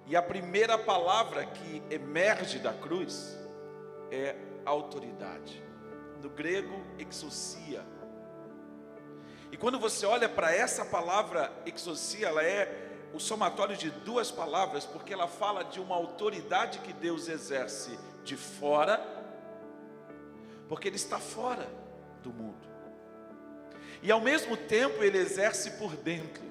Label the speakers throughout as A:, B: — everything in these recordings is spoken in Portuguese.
A: E a primeira palavra que emerge da cruz é autoridade. No grego, exousia. E quando você olha para essa palavra exousia, ela é o somatório de duas palavras, porque ela fala de uma autoridade que Deus exerce de fora, porque Ele está fora do mundo. E ao mesmo tempo Ele exerce por dentro.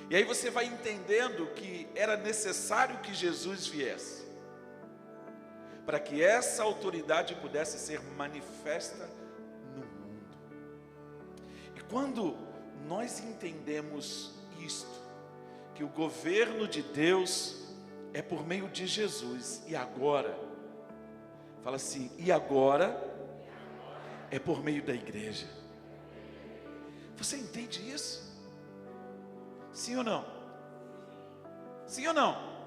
A: E aí você vai entendendo que era necessário que Jesus viesse, para que essa autoridade pudesse ser manifesta no mundo. E quando nós entendemos isto, que o governo de Deus é por meio de Jesus, e agora, fala assim, e agora é por meio da igreja. Você entende isso? Sim ou não? Sim ou não?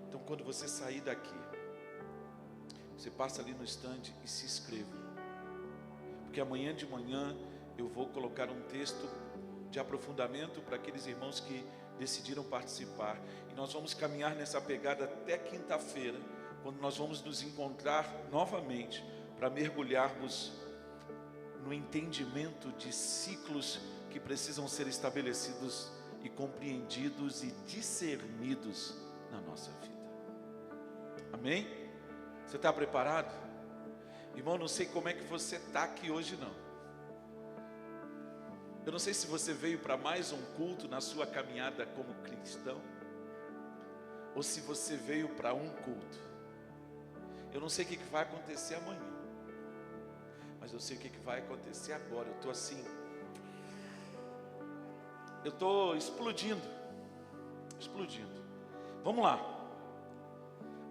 A: Então quando você sair daqui, você passa ali no stand e se inscreva, porque amanhã de manhã eu vou colocar um texto de aprofundamento para aqueles irmãos que decidiram participar, e nós vamos caminhar nessa pegada até quinta-feira, quando nós vamos nos encontrar novamente para mergulharmos no entendimento de ciclos que precisam ser estabelecidos e compreendidos e discernidos na nossa vida. Amém? Você está preparado? Irmão, não sei como é que você está aqui hoje não. Eu não sei se você veio para mais um culto na sua caminhada como cristão, ou se você veio para um culto. Eu não sei o que vai acontecer amanhã, mas eu sei o que vai acontecer agora. Eu estou assim, eu estou explodindo. Vamos lá.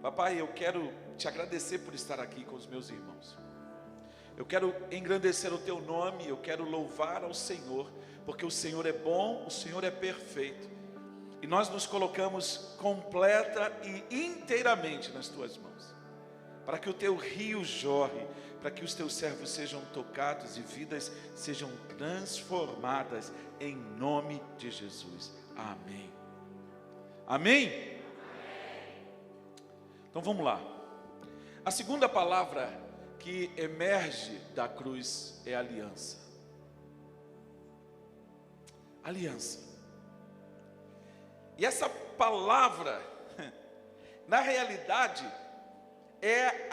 A: Papai, eu quero te agradecer por estar aqui com os meus irmãos. Eu quero engrandecer o teu nome, eu quero louvar ao Senhor, porque o Senhor é bom, o Senhor é perfeito. E nós nos colocamos completa e inteiramente nas tuas mãos, para que o teu rio jorre, para que os teus servos sejam tocados e vidas sejam transformadas, em nome de Jesus. Amém. Amém? Então vamos lá. A segunda palavra que emerge da cruz é aliança. Aliança. E essa palavra, na realidade, é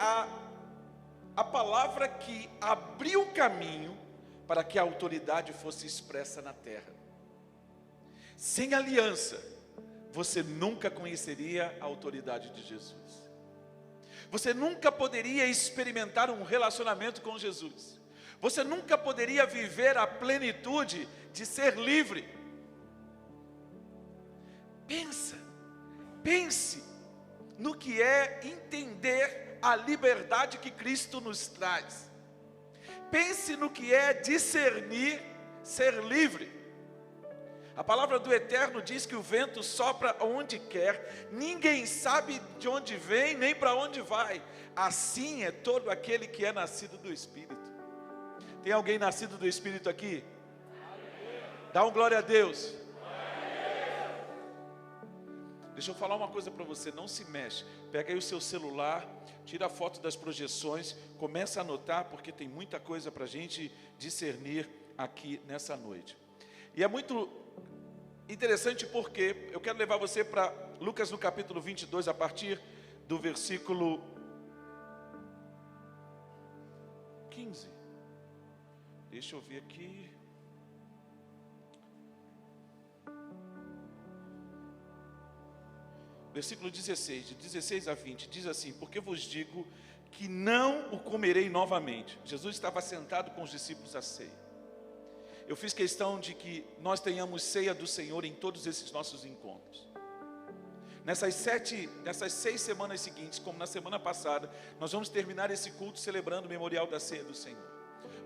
A: a palavra que abriu o caminho para que a autoridade fosse expressa na terra. Sem aliança, você nunca conheceria a autoridade de Jesus. Você nunca poderia experimentar um relacionamento com Jesus. Você nunca poderia viver a plenitude de ser livre. Pense no que é entender a liberdade que Cristo nos traz. Pense no que é discernir, ser livre. A palavra do Eterno diz que o vento sopra onde quer, ninguém sabe de onde vem, nem para onde vai. Assim é todo aquele que é nascido do Espírito. Tem alguém nascido do Espírito aqui? Dá um glória a Deus. Deixa eu falar uma coisa para você, não se mexe. Pega aí o seu celular, tira a foto das projeções, começa a anotar, porque tem muita coisa para a gente discernir aqui nessa noite. E é muito interessante porque eu quero levar você para Lucas no capítulo 22, a partir do versículo 15. Deixa eu ver aqui. Versículo 16, de 16 a 20, diz assim: porque vos digo que não o comerei novamente. Jesus estava sentado com os discípulos à ceia. Eu fiz questão de que nós tenhamos ceia do Senhor em todos esses nossos encontros. Nessas 6 semanas seguintes, como na semana passada, nós vamos terminar esse culto celebrando o memorial da ceia do Senhor.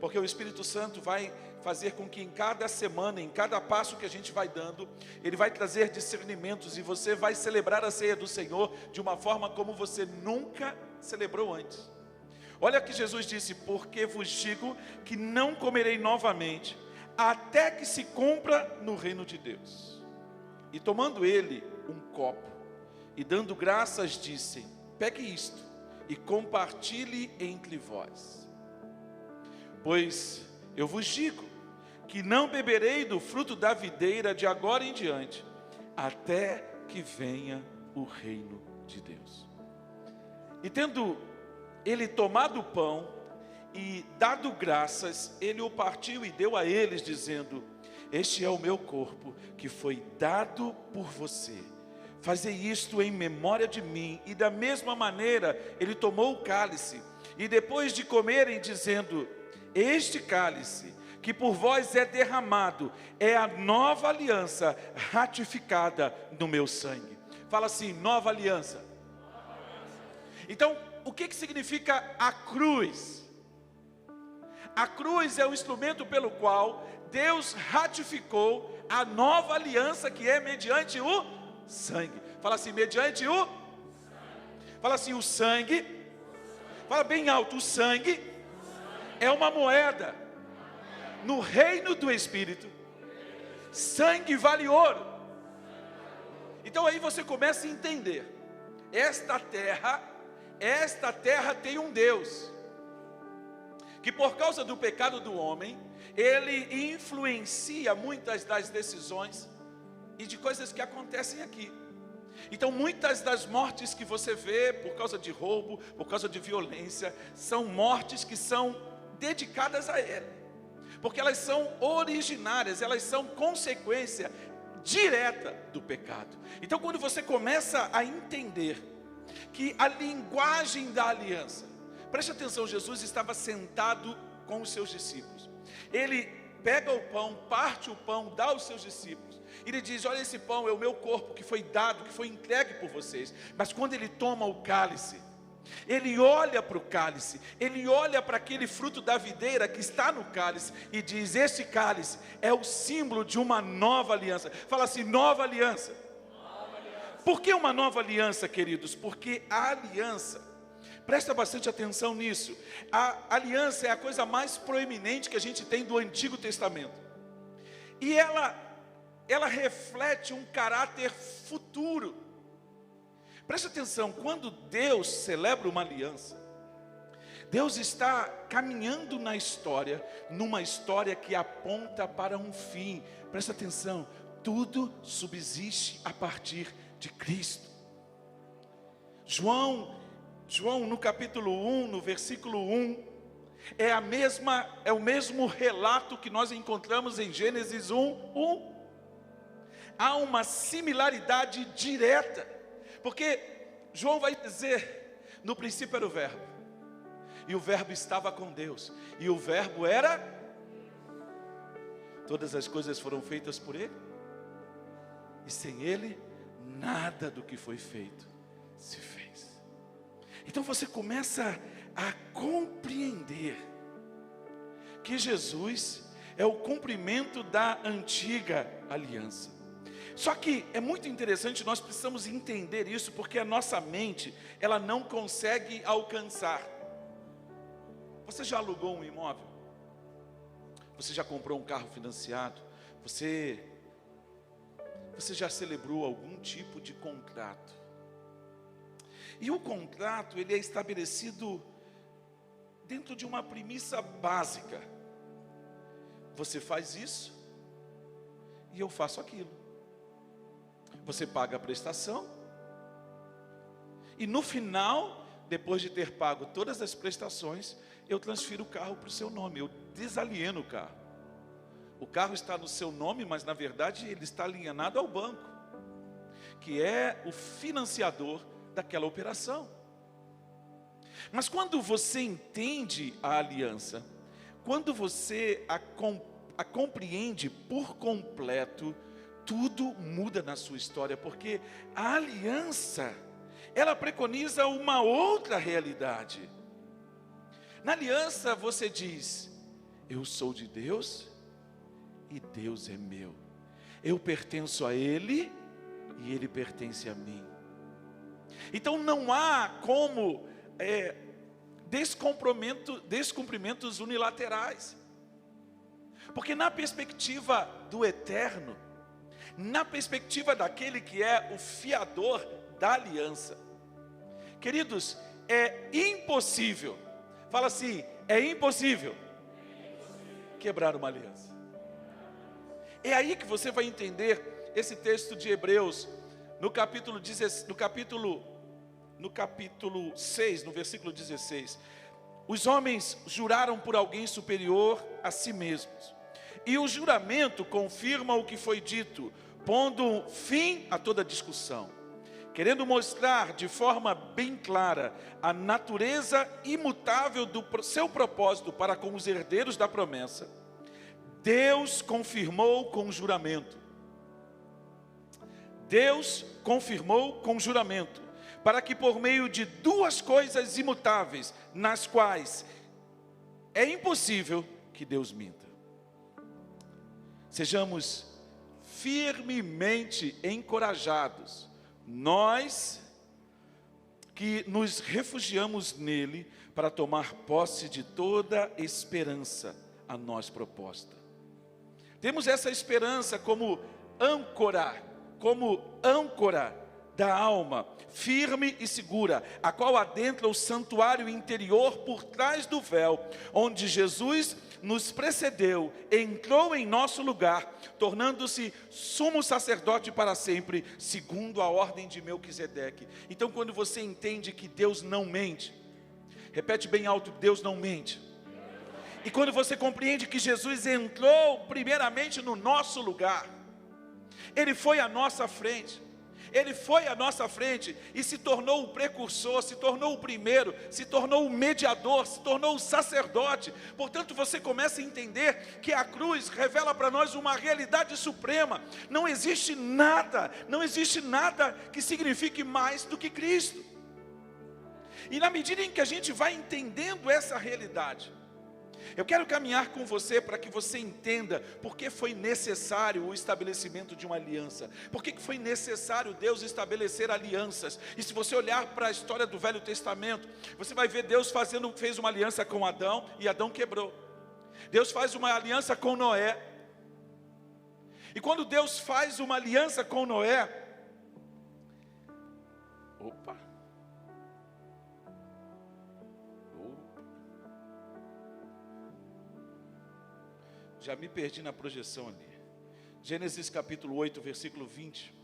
A: Porque o Espírito Santo vai fazer com que em cada semana, em cada passo que a gente vai dando, Ele vai trazer discernimentos e você vai celebrar a ceia do Senhor de uma forma como você nunca celebrou antes. Olha que Jesus disse: porque vos digo que não comerei novamente, até que se cumpra no reino de Deus. E tomando ele um copo e, dando graças, disse: pegue isto e compartilhe entre vós. Pois eu vos digo que não beberei do fruto da videira de agora em diante, até que venha o reino de Deus. E tendo ele tomado o pão e dado graças, ele o partiu e deu a eles, dizendo: este é o meu corpo, que foi dado por você. Fazei isto em memória de mim. E da mesma maneira, ele tomou o cálice, e depois de comerem, dizendo: este cálice, que por vós é derramado, é a nova aliança, ratificada no meu sangue. Fala assim: nova aliança. Então, o que significa a cruz? A cruz é o instrumento pelo qual Deus ratificou a nova aliança, que é mediante o sangue. Fala assim: mediante o sangue. Fala assim: o sangue. Fala bem alto: o sangue é uma moeda. No reino do Espírito, sangue vale ouro. Então aí você começa a entender: esta terra tem um Deus, que por causa do pecado do homem, ele influencia muitas das decisões e de coisas que acontecem aqui. Então muitas das mortes que você vê por causa de roubo, por causa de violência, são mortes que são dedicadas a ele, porque elas são originárias, elas são consequência direta do pecado. Então quando você começa a entender que a linguagem da aliança, preste atenção, Jesus estava sentado com os seus discípulos. Ele pega o pão, parte o pão, dá aos seus discípulos. E ele diz: olha, esse pão é o meu corpo, que foi dado, que foi entregue por vocês. Mas quando ele toma o cálice, ele olha para o cálice, ele olha para aquele fruto da videira que está no cálice e diz: esse cálice é o símbolo de uma nova aliança. Fala assim: nova aliança. Por que uma nova aliança, queridos? Porque a aliança, presta bastante atenção nisso, a aliança é a coisa mais proeminente que a gente tem do Antigo Testamento. E ela reflete um caráter futuro. Presta atenção: quando Deus celebra uma aliança, Deus está caminhando na história, numa história que aponta para um fim. Presta atenção: tudo subsiste a partir de Cristo. João no capítulo 1, no versículo 1, é o mesmo relato que nós encontramos em Gênesis 1. Há uma similaridade direta, porque João vai dizer: no princípio era o verbo, e o verbo estava com Deus, e o verbo era, todas as coisas foram feitas por ele, e sem ele, nada do que foi feito se fez. Então você começa a compreender que Jesus é o cumprimento da antiga aliança. Só que é muito interessante, nós precisamos entender isso, porque a nossa mente, ela não consegue alcançar. Você já alugou um imóvel? Você já comprou um carro financiado? Você já celebrou algum tipo de contrato? E o contrato, ele é estabelecido dentro de uma premissa básica: você faz isso e eu faço aquilo. Você paga a prestação e no final, depois de ter pago todas as prestações, eu transfiro o carro para o seu nome, eu desalieno o carro. O carro está no seu nome, mas na verdade ele está alienado ao banco, que é o financiador daquela operação. Mas quando você entende a aliança, quando você a compreende por completo, tudo muda na sua história, porque a aliança, ela preconiza uma outra realidade. Na aliança você diz: eu sou de Deus e Deus é meu, eu pertenço a Ele e Ele pertence a mim. Então não há como descumprimentos unilaterais, porque na perspectiva do eterno, na perspectiva daquele que é o fiador da aliança. Queridos, é impossível, fala assim, é impossível quebrar uma aliança. É aí que você vai entender esse texto de Hebreus, no capítulo 6, no versículo 16. Os homens juraram por alguém superior a si mesmos, e o juramento confirma o que foi dito, pondo fim a toda discussão, querendo mostrar de forma bem clara a natureza imutável do seu propósito para com os herdeiros da promessa. Deus confirmou com juramento. Deus confirmou com juramento, para que por meio de duas coisas imutáveis, nas quais é impossível que Deus minta, sejamos firmemente encorajados, nós que nos refugiamos nele, para tomar posse de toda esperança a nós proposta. Temos essa esperança como âncora da alma, firme e segura, a qual adentra o santuário interior por trás do véu, onde Jesus nos precedeu, entrou em nosso lugar, tornando-se sumo sacerdote para sempre, segundo a ordem de Melquisedeque. Então, quando você entende que Deus não mente, repete bem alto, Deus não mente. E quando você compreende que Jesus entrou primeiramente no nosso lugar, Ele foi à nossa frente, Ele foi à nossa frente e se tornou o precursor, se tornou o primeiro, se tornou o mediador, se tornou o sacerdote. Portanto, você começa a entender que a cruz revela para nós uma realidade suprema. Não existe nada que signifique mais do que Cristo. E na medida em que a gente vai entendendo essa realidade, eu quero caminhar com você para que você entenda por que foi necessário o estabelecimento de uma aliança. Por que foi necessário Deus estabelecer alianças? E se você olhar para a história do Velho Testamento, você vai ver Deus fez uma aliança com Adão e Adão quebrou. Deus faz uma aliança com Noé. E quando Deus faz uma aliança com Noé, já me perdi na projeção ali. Gênesis capítulo 8, versículo 20.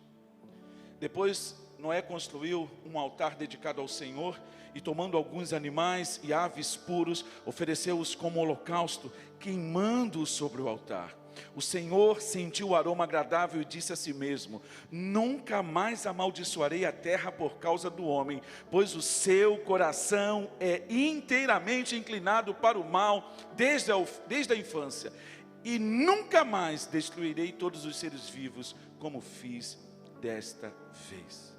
A: Depois Noé construiu um altar dedicado ao Senhor, e tomando alguns animais e aves puros, ofereceu-os como holocausto, queimando-os sobre o altar. O Senhor sentiu o aroma agradável e disse a si mesmo: nunca mais amaldiçoarei a terra por causa do homem, pois o seu coração é inteiramente inclinado para o mal desde a infância. E nunca mais destruirei todos os seres vivos, como fiz desta vez.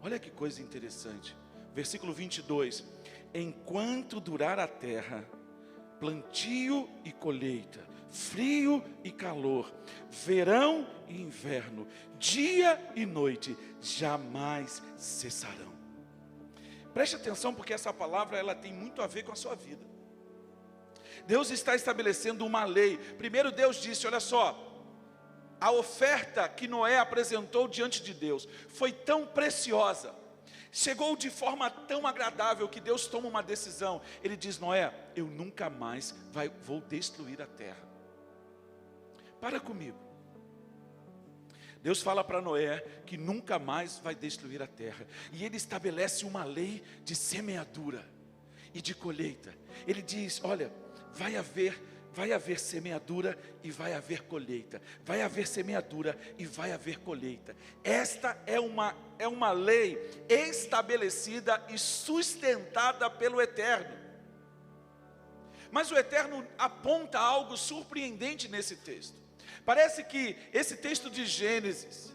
A: Olha que coisa interessante. Versículo 22. Enquanto durar a terra, plantio e colheita, frio e calor, verão e inverno, dia e noite, jamais cessarão. Preste atenção, porque essa palavra ela tem muito a ver com a sua vida. Deus está estabelecendo uma lei. Primeiro Deus disse, olha só, a oferta que Noé apresentou diante de Deus foi tão preciosa, chegou de forma tão agradável, que Deus toma uma decisão. Ele diz: Noé, eu nunca mais vou destruir a terra. Para comigo. Deus fala para Noé que nunca mais vai destruir a terra, e Ele estabelece uma lei de semeadura e de colheita. Ele diz: olha, vai haver semeadura e vai haver colheita. Vai haver semeadura e vai haver colheita. Esta é uma lei estabelecida e sustentada pelo Eterno. Mas o Eterno aponta algo surpreendente nesse texto. Parece que esse texto de Gênesis,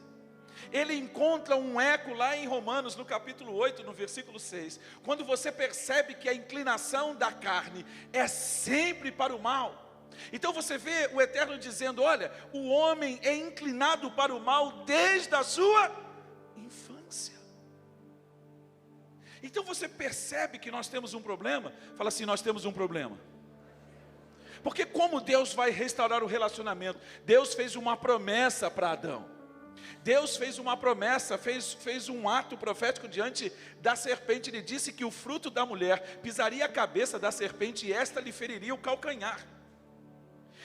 A: ele encontra um eco lá em Romanos, no capítulo 8, no versículo 6, quando você percebe que a inclinação da carne é sempre para o mal. Então você vê o Eterno dizendo: olha, o homem é inclinado para o mal desde a sua infância. Então você percebe que nós temos um problema. Fala assim: nós temos um problema. Porque como Deus vai restaurar o relacionamento? Deus fez uma promessa para Adão. Deus fez uma promessa, fez um ato profético diante da serpente. Ele disse que o fruto da mulher pisaria a cabeça da serpente e esta lhe feriria o calcanhar.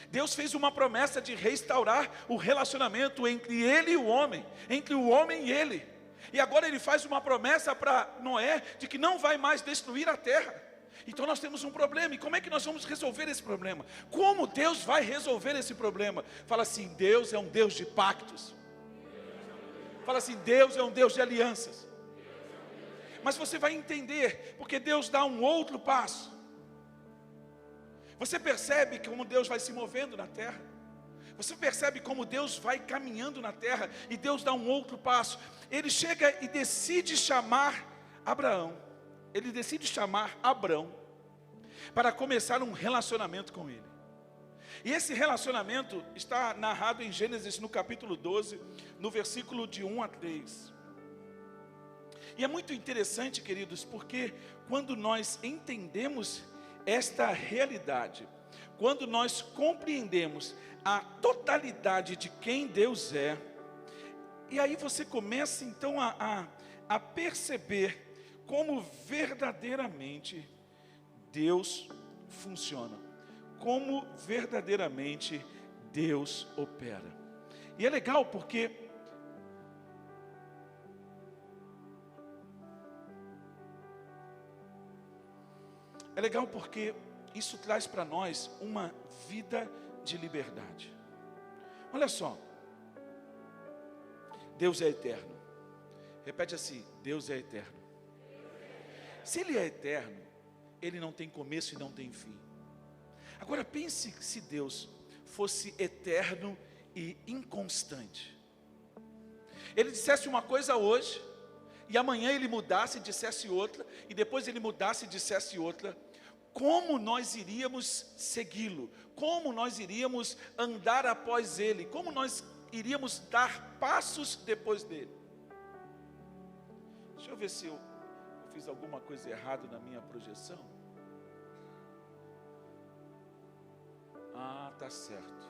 A: Deus fez uma promessa de restaurar o relacionamento entre ele e o homem, entre o homem e ele. E agora ele faz uma promessa para Noé de que não vai mais destruir a terra. Então nós temos um problema, e como é que nós vamos resolver esse problema? Como Deus vai resolver esse problema? Fala assim, Deus é um Deus de pactos. Fala assim, Deus é um Deus de alianças. Mas você vai entender, porque Deus dá um outro passo. Você percebe como Deus vai se movendo na terra? Você percebe como Deus vai caminhando na terra, e Deus dá um outro passo. Ele chega e decide chamar Abraão. Ele decide chamar Abrão para começar um relacionamento com ele. E esse relacionamento está narrado em Gênesis no capítulo 12, no versículo de 1 a 3. E é muito interessante, queridos, porque quando nós entendemos esta realidade, quando nós compreendemos a totalidade de quem Deus é, e aí você começa então a perceber como verdadeiramente Deus funciona, como verdadeiramente Deus opera. E é legal porque isso traz para nós uma vida de liberdade. Olha só, Deus é eterno. Repete assim, Deus é eterno. Se Ele é eterno, Ele não tem começo e não tem fim. Agora pense se Deus fosse eterno e inconstante. Ele dissesse uma coisa hoje, e amanhã Ele mudasse e dissesse outra, e depois Ele mudasse e dissesse outra. Como nós iríamos segui-lo? Como nós iríamos andar após Ele? Como nós iríamos dar passos depois dele? Deixa eu ver se eu fiz alguma coisa errada na minha projeção. Ah, tá certo.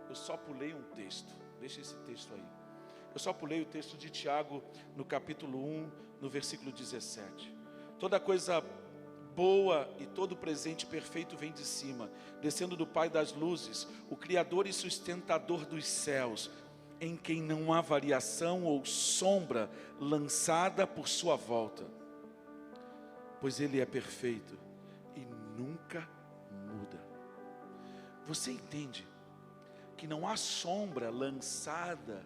A: Eu só pulei um texto. Deixa esse texto aí. Eu só pulei o texto de Tiago, no capítulo 1, no versículo 17. Toda coisa boa e todo presente perfeito vem de cima, descendo do Pai das luzes, o Criador e sustentador dos céus, em quem não há variação ou sombra lançada por sua volta, pois Ele é perfeito e nunca muda. Você entende que não há sombra lançada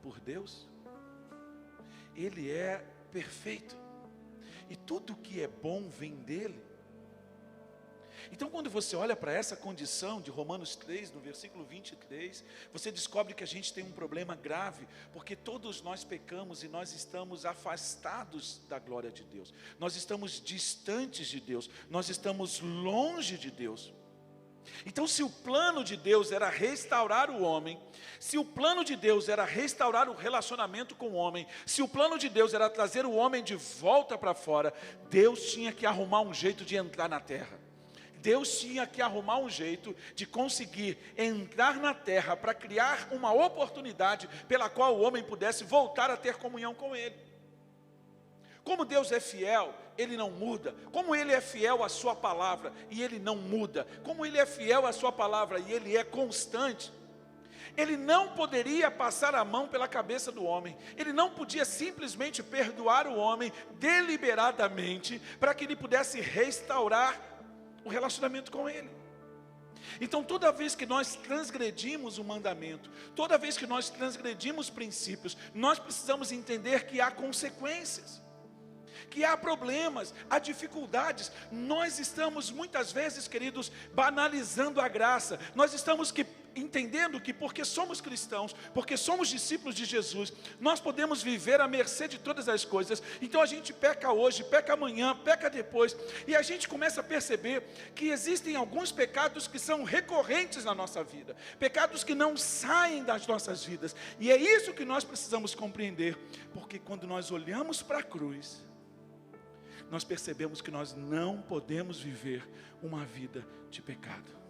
A: por Deus? Ele é perfeito, e tudo que é bom vem dele. Então quando você olha para essa condição de Romanos 3, no versículo 23, você descobre que a gente tem um problema grave, porque todos nós pecamos e nós estamos afastados da glória de Deus, nós estamos distantes de Deus, nós estamos longe de Deus. Então se o plano de Deus era restaurar o homem, se o plano de Deus era restaurar o relacionamento com o homem, se o plano de Deus era trazer o homem de volta para fora, Deus tinha que arrumar um jeito de entrar na terra. Deus tinha que arrumar um jeito de conseguir entrar na terra para criar uma oportunidade pela qual o homem pudesse voltar a ter comunhão com Ele. Como Deus é fiel, Ele não muda. Como Ele é fiel à sua palavra e Ele não muda. Como Ele é fiel à sua palavra e Ele é constante. Ele não poderia passar a mão pela cabeça do homem. Ele não podia simplesmente perdoar o homem deliberadamente para que ele pudesse restaurar o relacionamento com Ele. Então toda vez que nós transgredimos o mandamento, toda vez que nós transgredimos princípios, nós precisamos entender que há consequências, que há problemas, há dificuldades. Nós estamos muitas vezes, queridos, banalizando a graça. Nós estamos entendendo que porque somos cristãos, porque somos discípulos de Jesus, nós podemos viver à mercê de todas as coisas. Então a gente peca hoje, peca amanhã, peca depois, e a gente começa a perceber que existem alguns pecados que são recorrentes na nossa vida, pecados que não saem das nossas vidas, e é isso que nós precisamos compreender, porque quando nós olhamos para a cruz, nós percebemos que nós não podemos viver uma vida de pecado.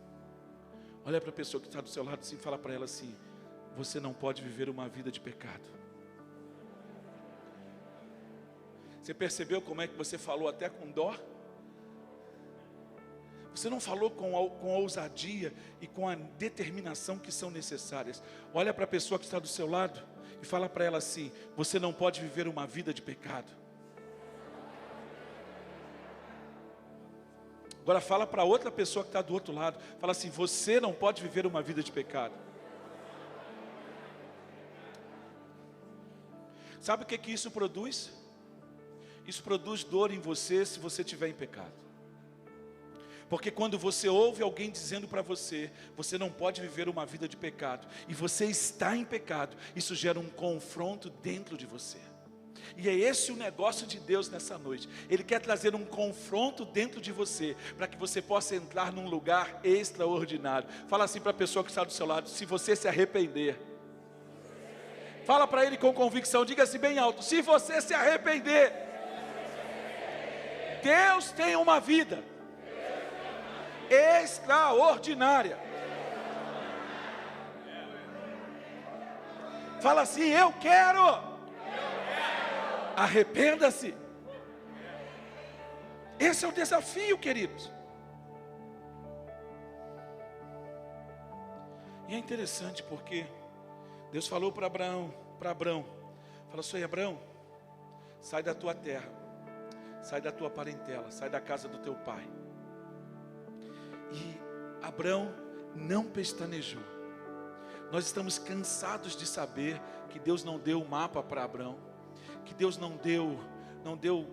A: Olha para a pessoa que está do seu lado assim, fala para ela assim: você não pode viver uma vida de pecado. Você percebeu como é que você falou até com dó? Você não falou com a ousadia e com a determinação que são necessárias. Olha para a pessoa que está do seu lado e fala para ela assim: você não pode viver uma vida de pecado. Agora fala para outra pessoa que está do outro lado, fala assim: você não pode viver uma vida de pecado. Sabe o que isso produz? Isso produz dor em você se você estiver em pecado. Porque quando você ouve alguém dizendo para você, você não pode viver uma vida de pecado, e você está em pecado, isso gera um confronto dentro de você. E é esse o negócio de Deus nessa noite. Ele quer trazer um confronto dentro de você, para que você possa entrar num lugar extraordinário. Fala assim para a pessoa que está do seu lado: se você se arrepender. Fala para ele com convicção, diga assim bem alto: se você se arrepender, Deus tem uma vida extraordinária. Fala assim: eu quero. Arrependa-se. Esse é o desafio, queridos. E é interessante porque Deus falou para Abraão, falou assim: Abraão, sai da tua terra, sai da tua parentela, sai da casa do teu pai. E Abraão não pestanejou. Nós estamos cansados de saber que Deus não deu o mapa para Abraão, que Deus não deu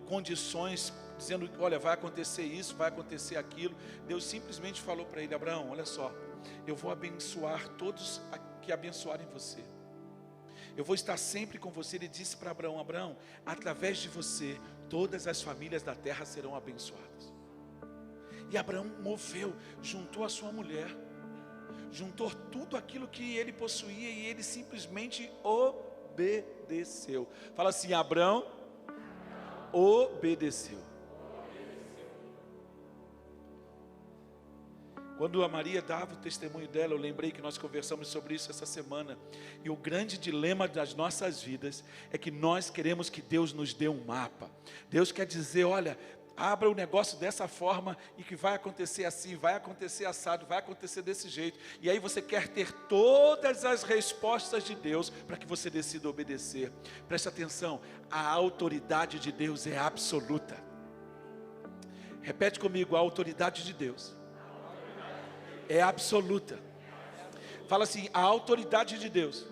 A: condições, dizendo: olha, vai acontecer isso, vai acontecer aquilo. Deus simplesmente falou para ele: Abraão, olha só, eu vou abençoar todos que abençoarem você. Eu vou estar sempre com você. Ele disse para Abraão: Abraão, através de você, todas as famílias da terra serão abençoadas. E Abraão moveu, juntou a sua mulher, juntou tudo aquilo que ele possuía, e ele simplesmente obedeceu. Fala assim: Abraão obedeceu. Quando a Maria dava o testemunho dela, eu lembrei que nós conversamos sobre isso essa semana. E o grande dilema das nossas vidas é que nós queremos que Deus nos dê um mapa. Deus quer dizer: olha, abra o negócio dessa forma e que vai acontecer assim, vai acontecer assado, vai acontecer desse jeito. E aí você quer ter todas as respostas de Deus para que você decida obedecer. Preste atenção, a autoridade de Deus é absoluta. Repete comigo: a autoridade de Deus é absoluta. Fala assim: a autoridade de Deus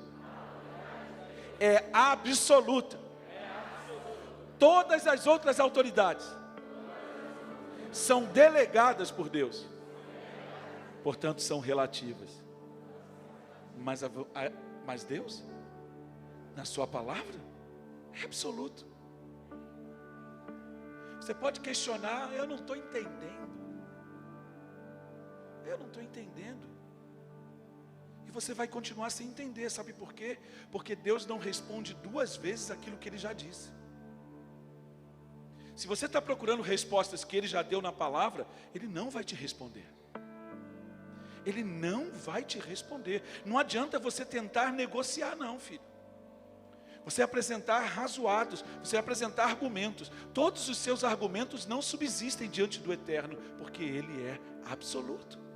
A: é absoluta. Todas as outras autoridades são delegadas por Deus, portanto são relativas. Mas Deus, na sua palavra, é absoluto. Você pode questionar: eu não estou entendendo. Eu não estou entendendo. E você vai continuar sem entender. Sabe por quê? Porque Deus não responde duas vezes aquilo que Ele já disse. Se você está procurando respostas que Ele já deu na palavra, Ele não vai te responder. Ele não vai te responder. Não adianta você tentar negociar não, filho. Você apresentar razoados, você apresentar argumentos. Todos os seus argumentos não subsistem diante do Eterno, porque Ele é absoluto.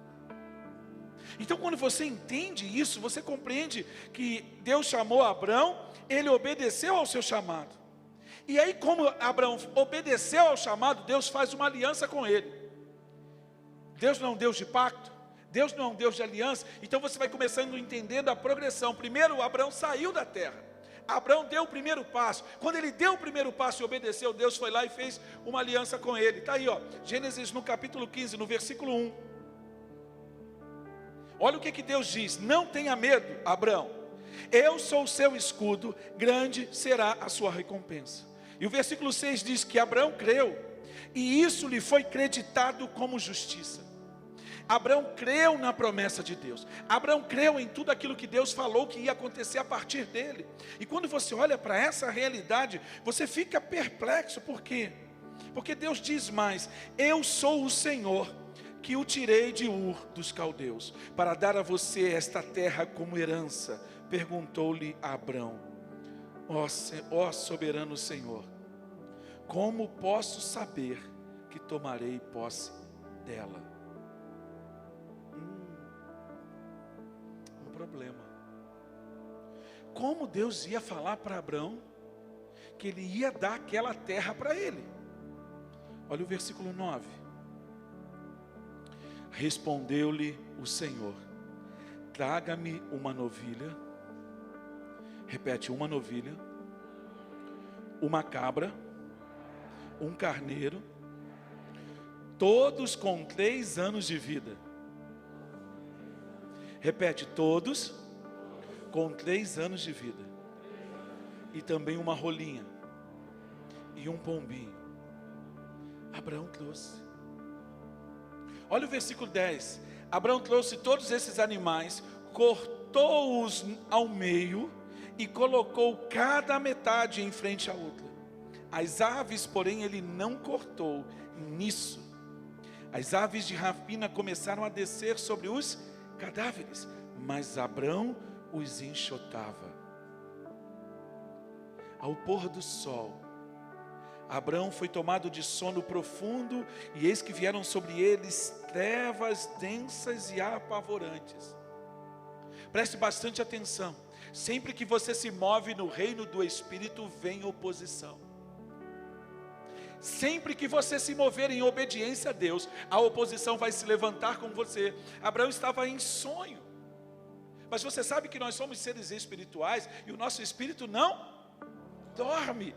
A: Então, quando você entende isso, você compreende que Deus chamou Abraão, ele obedeceu ao seu chamado. E aí, como Abraão obedeceu ao chamado, Deus faz uma aliança com ele. Deus não é um Deus de pacto, Deus não é um Deus de aliança. Então você vai começando entendendo a progressão. Primeiro, Abraão saiu da terra. Abraão deu o primeiro passo. Quando ele deu o primeiro passo e obedeceu, Deus foi lá e fez uma aliança com ele. Está aí, ó, Gênesis no capítulo 15, no versículo 1. Olha o que Deus diz: não tenha medo, Abraão, eu sou o seu escudo, grande será a sua recompensa. E o versículo 6 diz que Abraão creu, e isso lhe foi creditado como justiça. Abraão creu na promessa de Deus. Abraão creu em tudo aquilo que Deus falou que ia acontecer a partir dele. E quando você olha para essa realidade, você fica perplexo. Por quê? Porque Deus diz mais: eu sou o Senhor que o tirei de Ur dos caldeus, para dar a você esta terra como herança, perguntou-lhe Abrão: ó soberano Senhor, como posso saber que tomarei posse dela? Um problema. Como Deus ia falar para Abrão que ele ia dar aquela terra para ele? Olha o versículo 9. Respondeu-lhe o Senhor: traga-me uma novilha. Repete: uma novilha, uma cabra, um carneiro, todos com 3 anos de vida. Repete: todos com 3 anos de vida. E também uma rolinha e um pombinho. Abraão trouxe. Olha o versículo 10. Abraão trouxe todos esses animais, cortou-os ao meio e colocou cada metade em frente à outra. As aves, porém, ele não cortou. Nisso, as aves de rapina começaram a descer sobre os cadáveres, mas Abrão os enxotava. Ao pôr do sol, Abrão foi tomado de sono profundo, e eis que vieram sobre eles trevas densas e apavorantes. Preste bastante atenção. Sempre que você se move no reino do Espírito, vem oposição. Sempre que você se mover em obediência a Deus, a oposição vai se levantar com você. Abraão estava em sonho. Mas você sabe que nós somos seres espirituais e o nosso espírito não dorme.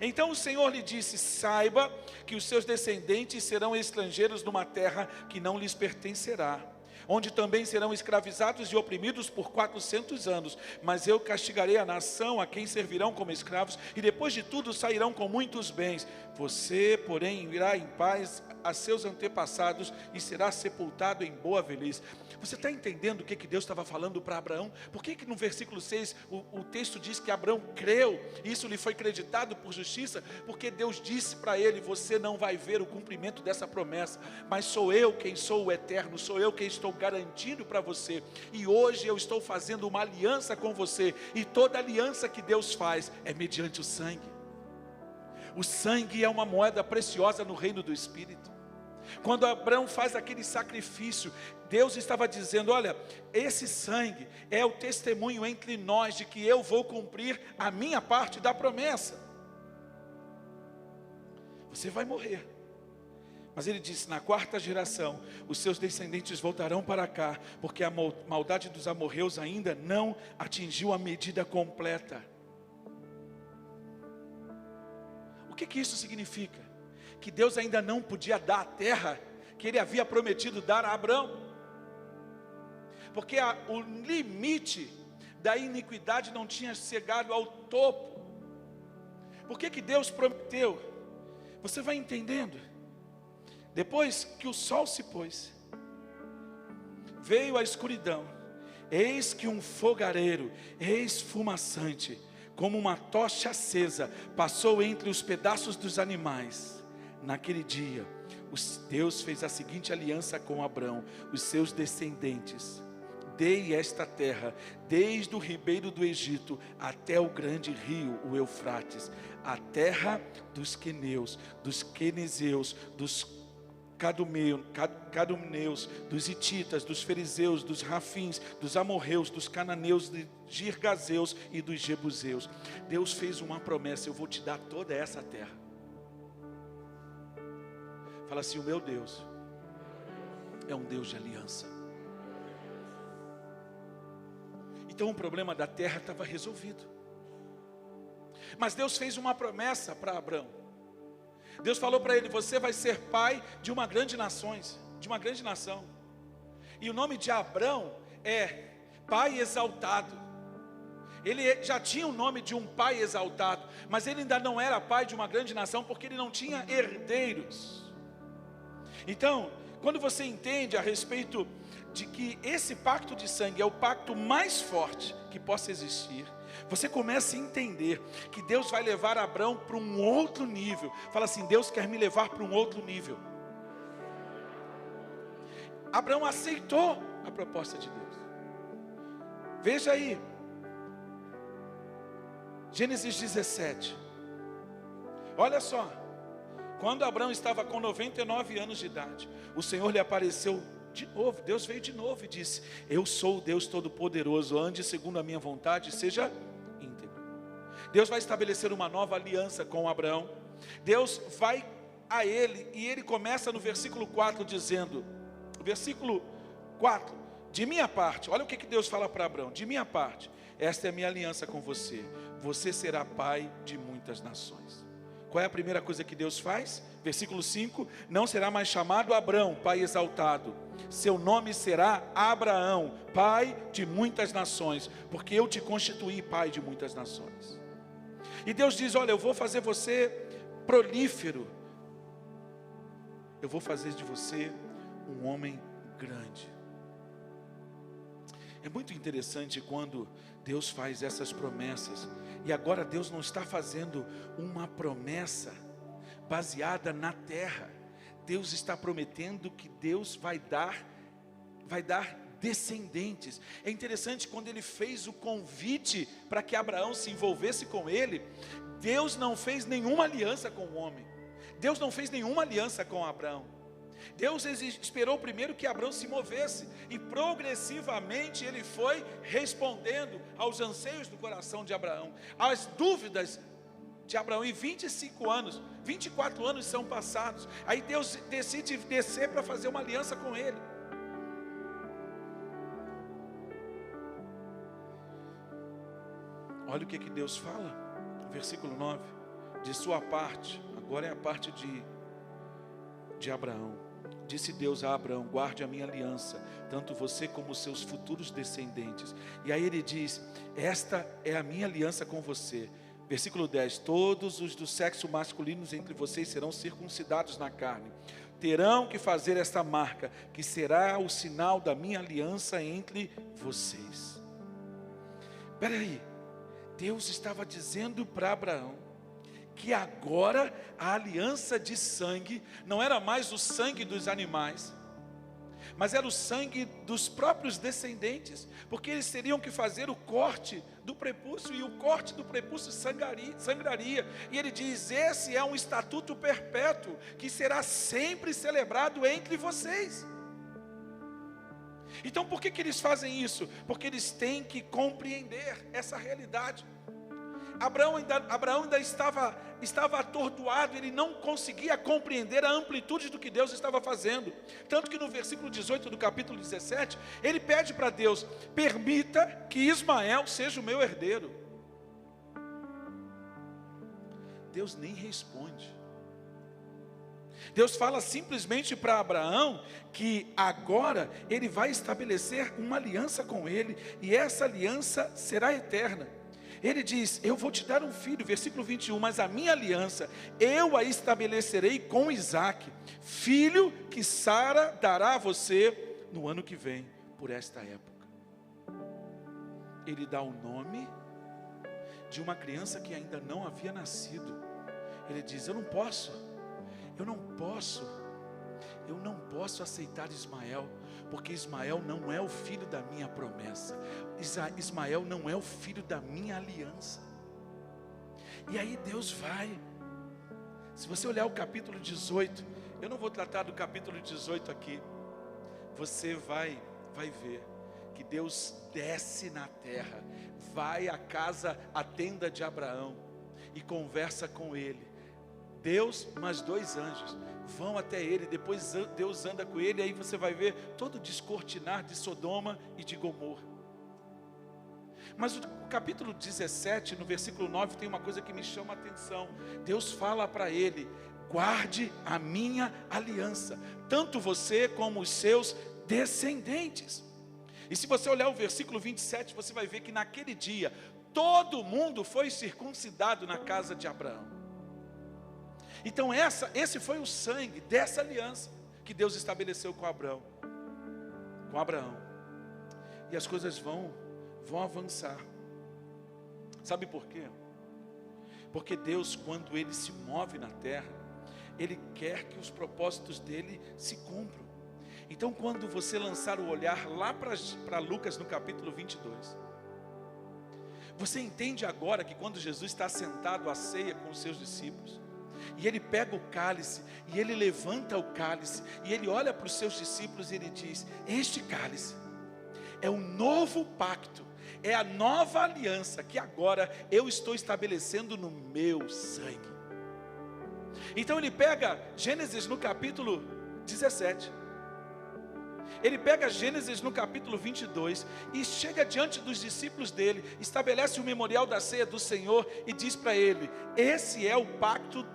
A: Então o Senhor lhe disse: saiba que os seus descendentes serão estrangeiros numa terra que não lhes pertencerá, onde também serão escravizados e oprimidos por 400 anos. Mas eu castigarei a nação a quem servirão como escravos, e depois de tudo sairão com muitos bens. Você, porém, irá em paz a seus antepassados e será sepultado em boa velhice. Você está entendendo o que Deus estava falando para Abraão? Por que no versículo 6 o texto diz que Abraão creu, e isso lhe foi creditado por justiça? Porque Deus disse para ele: você não vai ver o cumprimento dessa promessa, mas sou eu quem sou o eterno, sou eu quem estou garantindo para você. E hoje eu estou fazendo uma aliança com você, e toda aliança que Deus faz é mediante o sangue. O sangue é uma moeda preciosa no reino do Espírito. Quando Abraão faz aquele sacrifício, Deus estava dizendo: olha, esse sangue é o testemunho entre nós de que eu vou cumprir a minha parte da promessa. Você vai morrer. Mas ele disse: na 4ª geração, os seus descendentes voltarão para cá, porque a maldade dos amorreus ainda não atingiu a medida completa. O que isso significa? Que Deus ainda não podia dar a terra que ele havia prometido dar a Abraão. Porque o limite da iniquidade não tinha chegado ao topo. Por que Deus prometeu? Você vai entendendo. Depois que o sol se pôs, veio a escuridão, eis que um fogareiro esfumaçante, como uma tocha acesa, passou entre os pedaços dos animais. Naquele dia, Deus fez a seguinte aliança com Abrão: os seus descendentes. Dei esta terra, desde o ribeiro do Egito até o grande rio, o Eufrates, a terra dos queneus, dos quenezeus, dos cadumeus, dos hititas, dos fariseus, dos rafins, dos amorreus, dos cananeus, dos girgazeus e dos jebuseus. Deus fez uma promessa: eu vou te dar toda essa terra. Fala assim: o meu Deus é um Deus de aliança. Então o problema da terra estava resolvido. Mas Deus fez uma promessa para Abrão. Deus falou para ele: você vai ser pai de uma grande nação. E o nome de Abrão é pai exaltado. Ele já tinha o nome de um pai exaltado, mas ele ainda não era pai de uma grande nação, porque ele não tinha herdeiros. Então, quando você entende a respeito de que esse pacto de sangue é o pacto mais forte que possa existir, você começa a entender que Deus vai levar Abrão para um outro nível. Fala assim: Deus quer me levar para um outro nível. Abrão aceitou a proposta de Deus. Veja aí, Gênesis 17, olha só, quando Abraão estava com 99 anos de idade, o Senhor lhe apareceu de novo, Deus veio de novo e disse: eu sou o Deus Todo-Poderoso, ande segundo a minha vontade, seja íntegro. Deus vai estabelecer uma nova aliança com Abraão. Deus vai a ele, e ele começa no versículo 4 dizendo, versículo 4, de minha parte, olha o que Deus fala para Abraão: de minha parte, esta é a minha aliança com você, você será pai de muitas nações. Qual é a primeira coisa que Deus faz? Versículo 5, não será mais chamado Abrão, pai exaltado, seu nome será Abraão, pai de muitas nações, porque eu te constituí pai de muitas nações. E Deus diz: olha, eu vou fazer você prolífero, eu vou fazer de você um homem grande. É muito interessante quando Deus faz essas promessas, e agora Deus não está fazendo uma promessa baseada na terra. Deus está prometendo que Deus vai dar descendentes. É interessante, quando ele fez o convite para que Abraão se envolvesse com ele, Deus não fez nenhuma aliança com o homem, Deus não fez nenhuma aliança com Abraão. Deus esperou primeiro que Abraão se movesse, e progressivamente ele foi respondendo aos anseios do coração de Abraão, às dúvidas de Abraão. Em 25 anos, 24 anos são passados, aí Deus decide descer para fazer uma aliança com ele. Olha o que Deus fala, versículo 9, de sua parte, agora é a parte de Abraão. Disse Deus a Abraão: guarde a minha aliança, tanto você como os seus futuros descendentes. E aí ele diz: esta é a minha aliança com você. Versículo 10, todos os do sexo masculino entre vocês serão circuncidados na carne. Terão que fazer esta marca, que será o sinal da minha aliança entre vocês. Espera aí, Deus estava dizendo para Abraão que agora a aliança de sangue não era mais o sangue dos animais, mas era o sangue dos próprios descendentes, porque eles teriam que fazer o corte do prepúcio, e o corte do prepúcio sangraria. E ele diz: esse é um estatuto perpétuo, que será sempre celebrado entre vocês. Então por que eles fazem isso? Porque eles têm que compreender essa realidade. Abraão ainda estava atordoado, ele não conseguia compreender a amplitude do que Deus estava fazendo. Tanto que no versículo 18 do capítulo 17, ele pede para Deus: permita que Ismael seja o meu herdeiro. Deus nem responde. Deus fala simplesmente para Abraão que agora ele vai estabelecer uma aliança com ele, e essa aliança será eterna. Ele diz: eu vou te dar um filho, versículo 21, mas a minha aliança eu a estabelecerei com Isaque, filho que Sara dará a você no ano que vem, por esta época. Ele dá o nome de uma criança que ainda não havia nascido. Ele diz: eu não posso aceitar Ismael, porque Ismael não é o filho da minha promessa, Ismael não é o filho da minha aliança. E aí Deus vai, se você olhar o capítulo 18, eu não vou tratar do capítulo 18 aqui, você vai ver que Deus desce na terra, vai à casa, à tenda de Abraão, e conversa com ele. Deus mais 2 anjos vão até ele, depois Deus anda com ele, e aí você vai ver todo o descortinar de Sodoma e de Gomorra. Mas o capítulo 17, no versículo 9, tem uma coisa que me chama a atenção. Deus fala para ele: guarde a minha aliança, tanto você como os seus descendentes. E se você olhar o versículo 27, você vai ver que naquele dia todo mundo foi circuncidado na casa de Abraão. Então esse foi o sangue dessa aliança que Deus estabeleceu com Abraão. E as coisas vão avançar. Sabe por quê? Porque Deus, quando Ele se move na terra, Ele quer que os propósitos dEle se cumpram. Então quando você lançar o olhar lá para Lucas no capítulo 22, Você entende agora que quando Jesus está sentado à ceia com os seus discípulos, e ele pega o cálice, e ele levanta o cálice, e ele olha para os seus discípulos e ele diz: este cálice é o novo pacto, é a nova aliança que agora eu estou estabelecendo no meu sangue. Então ele pega Gênesis no capítulo 17, ele pega Gênesis no capítulo 22 e chega diante dos discípulos dele, estabelece o memorial da ceia do Senhor e diz para ele: esse é o pacto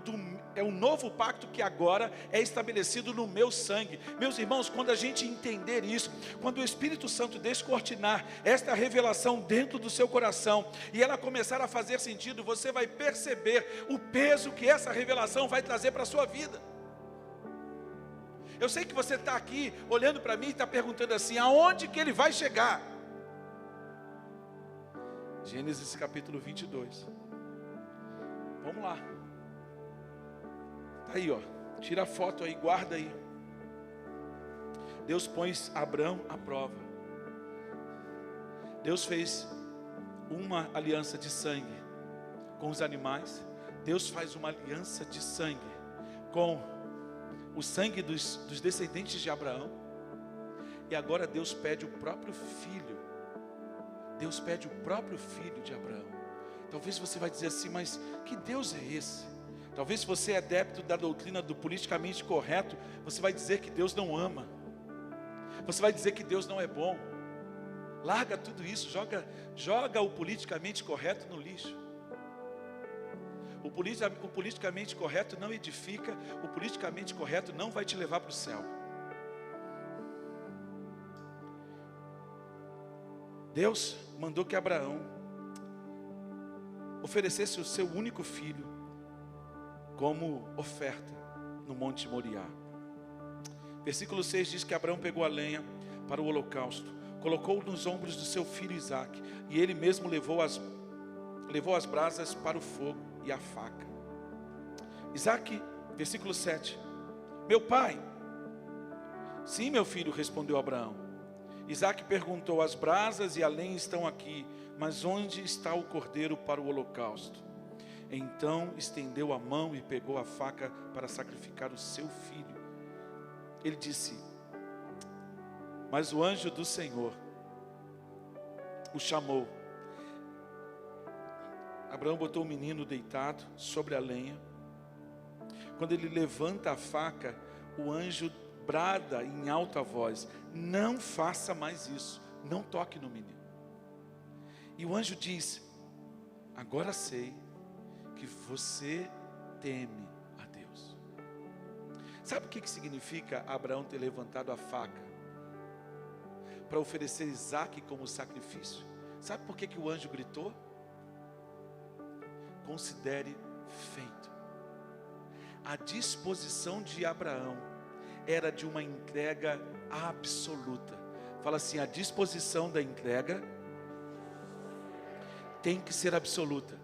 A: é o novo pacto que agora é estabelecido no meu sangue. Meus irmãos, quando a gente entender isso, quando o Espírito Santo descortinar esta revelação dentro do seu coração, e ela começar a fazer sentido, você vai perceber o peso que essa revelação vai trazer para a sua vida. Eu sei que você está aqui olhando para mim e está perguntando assim: aonde que ele vai chegar? Gênesis capítulo 22. Vamos lá. Está aí, ó. Tira a foto aí, guarda aí. Deus põe Abraão à prova. Deus fez uma aliança de sangue com os animais. Deus faz uma aliança de sangue com o sangue dos descendentes de Abraão. E agora Deus pede o próprio filho. Deus pede o próprio filho de Abraão. Talvez você vai dizer assim: mas que Deus é esse? Talvez se você é adepto da doutrina do politicamente correto, você vai dizer que Deus não ama. Você vai dizer que Deus não é bom. Larga tudo isso, joga o politicamente correto no lixo. O politicamente correto não edifica, o politicamente correto não vai te levar para o céu. Deus mandou que Abraão oferecesse o seu único filho como oferta no Monte Moriá. Versículo 6 diz que Abraão pegou a lenha para o holocausto, colocou nos ombros do seu filho Isaque, e ele mesmo levou as brasas para o fogo e a faca. Isaque, versículo 7: meu pai. Sim, meu filho, respondeu Abraão. Isaque perguntou: as brasas e a lenha estão aqui, mas onde está o cordeiro para o holocausto? Então estendeu a mão e pegou a faca para sacrificar o seu filho. Ele disse: mas o anjo do Senhor o chamou. Abraão botou o menino deitado sobre a lenha. Quando ele levanta a faca, o anjo brada em alta voz: não faça mais isso, não toque no menino. E o anjo diz: agora sei que você teme a Deus. Sabe o que significa Abraão ter levantado a faca para oferecer Isaque como sacrifício? Sabe por que o anjo gritou? Considere feito. A disposição de Abraão era de uma entrega absoluta. Fala assim: a disposição da entrega tem que ser absoluta.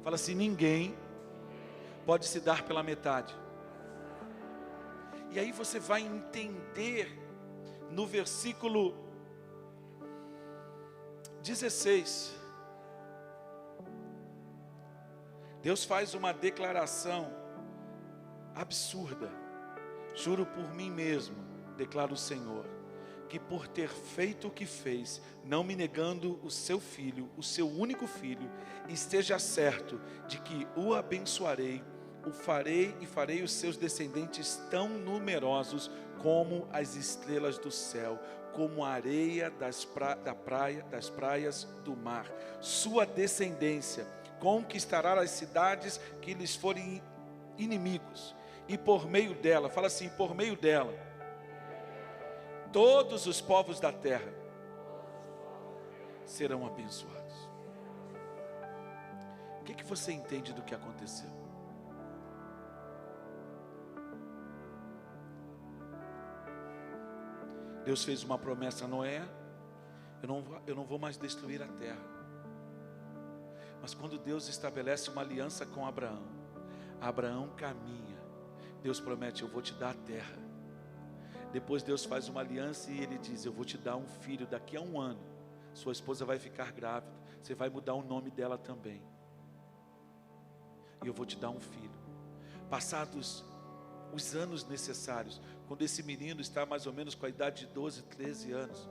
A: Fala assim: ninguém pode se dar pela metade. E aí você vai entender no versículo 16. Deus faz uma declaração absurda. Juro por mim mesmo, declara o Senhor, que por ter feito o que fez, não me negando o seu filho, o seu único filho, esteja certo de que o abençoarei, o farei e farei os seus descendentes tão numerosos como as estrelas do céu, como a areia das praias do mar. Sua descendência conquistará as cidades que lhes forem inimigos, e por meio dela, fala assim, por meio dela, todos os povos da terra serão abençoados. O que você entende do que aconteceu? Deus fez uma promessa a Noé: eu não vou mais destruir a terra. Mas quando Deus estabelece uma aliança com Abraão, Abraão caminha, Deus promete: eu vou te dar a terra. Depois Deus faz uma aliança e Ele diz: eu vou te dar um filho daqui a um ano. Sua esposa vai ficar grávida, você vai mudar o nome dela também. E eu vou te dar um filho. Passados os anos necessários, quando esse menino está mais ou menos com a idade de 12, 13 anos,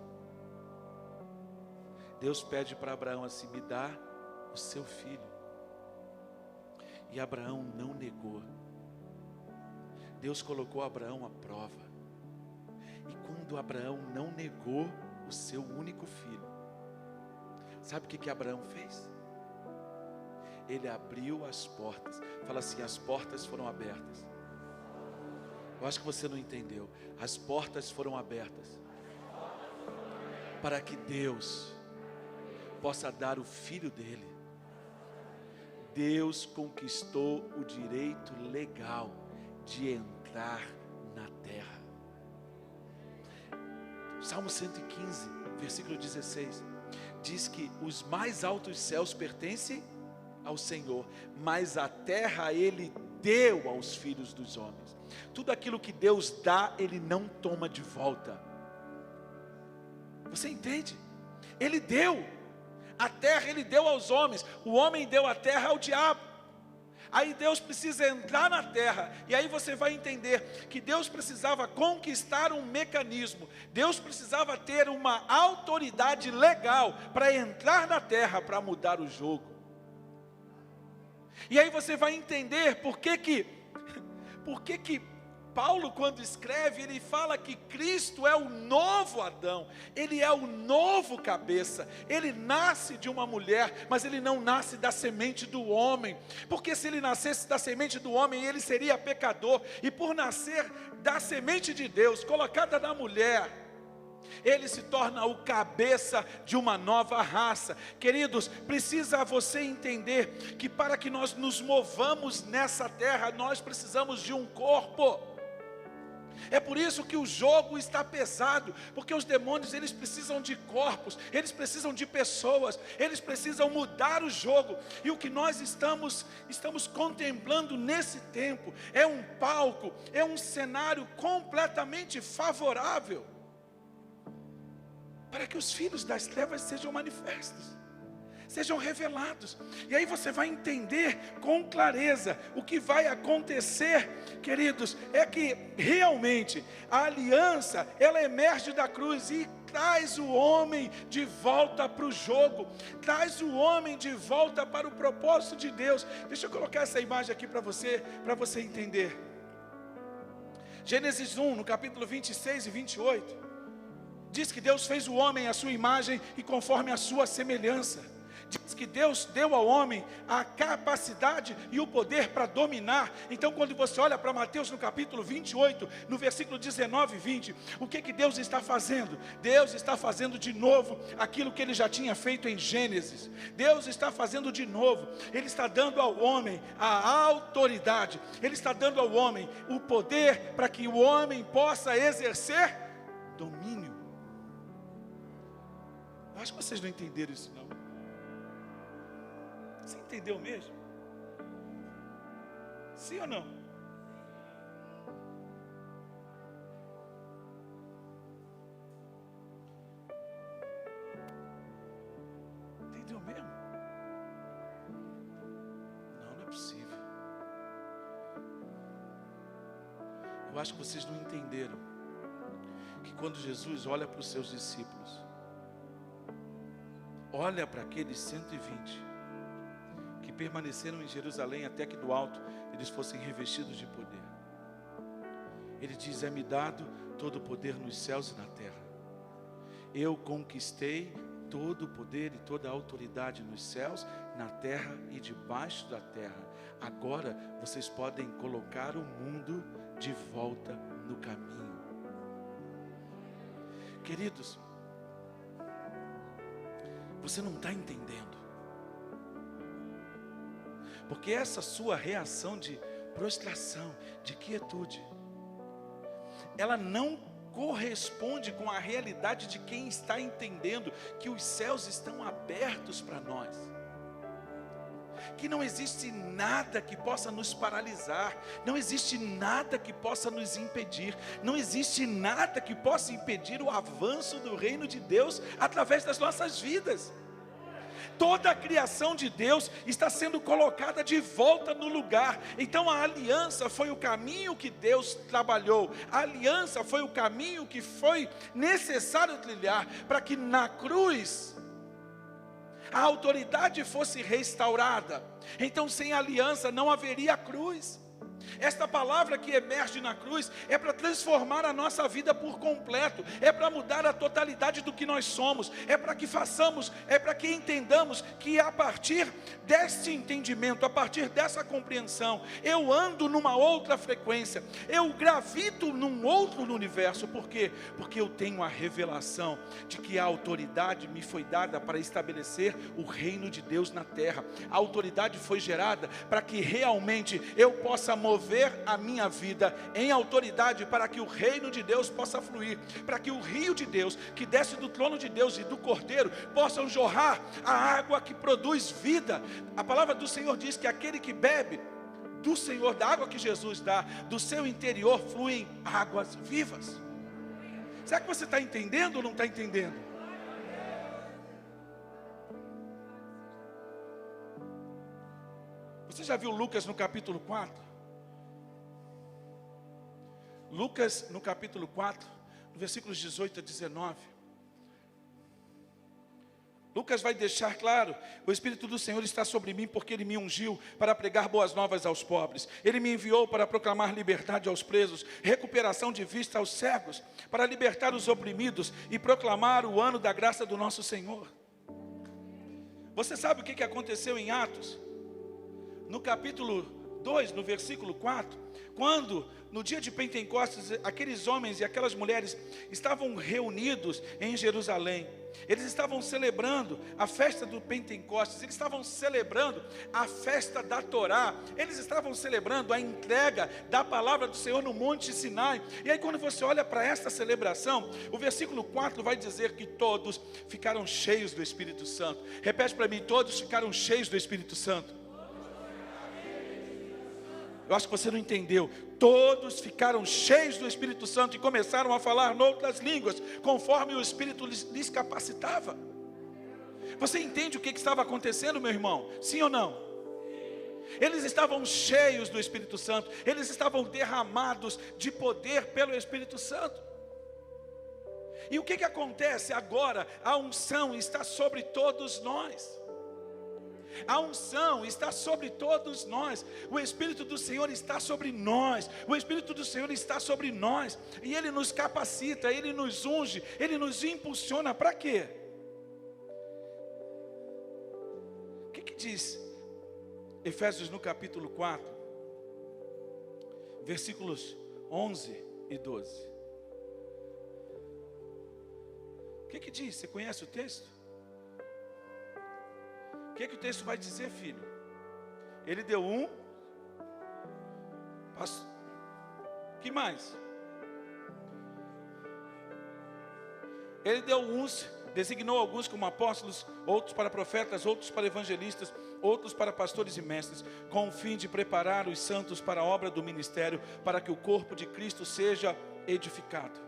A: Deus pede para Abraão assim: me dá o seu filho. E Abraão não negou. Deus colocou Abraão à prova. E quando Abraão não negou o seu único filho, sabe o que Abraão fez? Ele abriu as portas. Fala assim: as portas foram abertas. Eu acho que você não entendeu. As portas foram abertas para que Deus possa dar o filho dele. Deus conquistou o direito legal de entrar na terra. Salmo 115, versículo 16, diz que os mais altos céus pertencem ao Senhor, mas a terra Ele deu aos filhos dos homens. Tudo aquilo que Deus dá, Ele não toma de volta. Você entende? Ele deu. A terra Ele deu aos homens. O homem deu a terra ao diabo. Aí Deus precisa entrar na terra. E aí você vai entender que Deus precisava conquistar um mecanismo. Deus precisava ter uma autoridade legal para entrar na terra, para mudar o jogo. E aí você vai entender por que Paulo, quando escreve, ele fala que Cristo é o novo Adão, ele é o novo cabeça. Ele nasce de uma mulher, mas ele não nasce da semente do homem, porque se ele nascesse da semente do homem, ele seria pecador. E por nascer da semente de Deus, colocada na mulher, ele se torna o cabeça de uma nova raça. Queridos, precisa você entender que para que nós nos movamos nessa terra, nós precisamos de um corpo. É por isso que o jogo está pesado, porque os demônios, eles precisam de corpos, eles precisam de pessoas, eles precisam mudar o jogo. E o que nós estamos contemplando nesse tempo é um palco, é um cenário completamente favorável para que os filhos das trevas sejam manifestos, sejam revelados. E aí você vai entender com clareza o que vai acontecer, queridos, é que realmente a aliança, ela emerge da cruz e traz o homem de volta para o jogo, traz o homem de volta para o propósito de Deus. Deixa eu colocar essa imagem aqui para você entender. Gênesis 1, no capítulo 26 e 28, diz que Deus fez o homem à sua imagem e conforme a sua semelhança. Diz que Deus deu ao homem a capacidade e o poder para dominar. Então quando você olha para Mateus no capítulo 28, no versículo 19 e 20, o que Deus está fazendo? Deus está fazendo de novo aquilo que Ele já tinha feito em Gênesis. Deus está fazendo de novo. Ele está dando ao homem a autoridade. Ele está dando ao homem o poder para que o homem possa exercer domínio. Eu acho que vocês não entenderam isso não. Você entendeu mesmo? Sim ou não? Entendeu mesmo? Não é possível. Eu acho que vocês não entenderam que quando Jesus olha para os seus discípulos, olha para aqueles 120 que permaneceram em Jerusalém até que do alto eles fossem revestidos de poder. Ele diz: é-me dado todo o poder nos céus e na terra. Eu conquistei todo o poder e toda a autoridade nos céus, na terra e debaixo da terra. Agora vocês podem colocar o mundo de volta no caminho. Queridos, você não está entendendo. Porque essa sua reação de prostração, de quietude, ela não corresponde com a realidade de quem está entendendo que os céus estão abertos para nós, que não existe nada que possa nos paralisar, não existe nada que possa nos impedir, não existe nada que possa impedir o avanço do reino de Deus através das nossas vidas. Toda a criação de Deus está sendo colocada de volta no lugar. Então a aliança foi o caminho que Deus trabalhou. A aliança foi o caminho que foi necessário trilhar para que na cruz a autoridade fosse restaurada. Então sem aliança não haveria cruz. Esta palavra que emerge na cruz é para transformar a nossa vida por completo, é para mudar a totalidade do que nós somos, é para que façamos, é para que entendamos que a partir desse entendimento, a partir dessa compreensão, eu ando numa outra frequência, eu gravito num outro universo. Por quê? Porque eu tenho a revelação de que a autoridade me foi dada para estabelecer o reino de Deus na terra. A autoridade foi gerada para que realmente eu possa mover a minha vida em autoridade, para que o reino de Deus possa fluir, para que o rio de Deus, que desce do trono de Deus e do Cordeiro, possam jorrar a água que produz vida. A palavra do Senhor diz que aquele que bebe do Senhor, da água que Jesus dá, do seu interior fluem águas vivas. Será que você está entendendo ou não está entendendo? Você já viu Lucas no capítulo 4? Lucas no capítulo 4, no versículos 18 a 19. Lucas vai deixar claro: o Espírito do Senhor está sobre mim, porque Ele me ungiu para pregar boas novas aos pobres. Ele me enviou para proclamar liberdade aos presos, recuperação de vista aos cegos, para libertar os oprimidos e proclamar o ano da graça do nosso Senhor. Você sabe o que aconteceu em Atos? No capítulo 2, no versículo 4, quando no dia de Pentecostes aqueles homens e aquelas mulheres estavam reunidos em Jerusalém, eles estavam celebrando a festa do Pentecostes, eles estavam celebrando a festa da Torá, eles estavam celebrando a entrega da palavra do Senhor no Monte Sinai. E aí quando você olha para esta celebração, o versículo 4 vai dizer que todos ficaram cheios do Espírito Santo. Repete para mim: todos ficaram cheios do Espírito Santo. Eu acho que você não entendeu. Todos ficaram cheios do Espírito Santo e começaram a falar noutras línguas, conforme o Espírito lhes capacitava. Você entende o que estava acontecendo, meu irmão? Sim ou não? Eles estavam cheios do Espírito Santo, eles estavam derramados de poder pelo Espírito Santo. E o que acontece agora? A unção está sobre todos nós. A unção está sobre todos nós. O Espírito do Senhor está sobre nós. O Espírito do Senhor está sobre nós. E Ele nos capacita, Ele nos unge, Ele nos impulsiona. Para quê? O que diz Efésios no capítulo 4, versículos 11 e 12? O que diz? Você conhece o texto? O que o texto vai dizer, filho? Ele deu um. Que mais? Ele deu uns, designou alguns como apóstolos, outros para profetas, outros para evangelistas, outros para pastores e mestres, com o fim de preparar os santos para a obra do ministério, para que o corpo de Cristo seja edificado,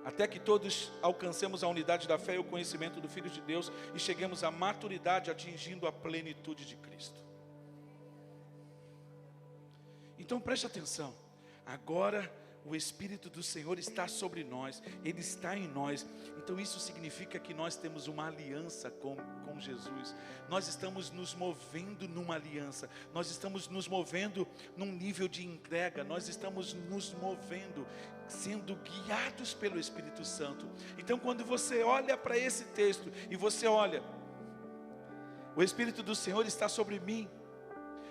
A: até que todos alcancemos a unidade da fé e o conhecimento do Filho de Deus e cheguemos à maturidade, atingindo a plenitude de Cristo. Então preste atenção. Agora o Espírito do Senhor está sobre nós, Ele está em nós. Então isso significa que nós temos uma aliança com Jesus. Nós estamos nos movendo numa aliança. Nós estamos nos movendo num nível de entrega. Nós estamos nos movendo sendo guiados pelo Espírito Santo. Então quando você olha para esse texto e você olha: o Espírito do Senhor está sobre mim,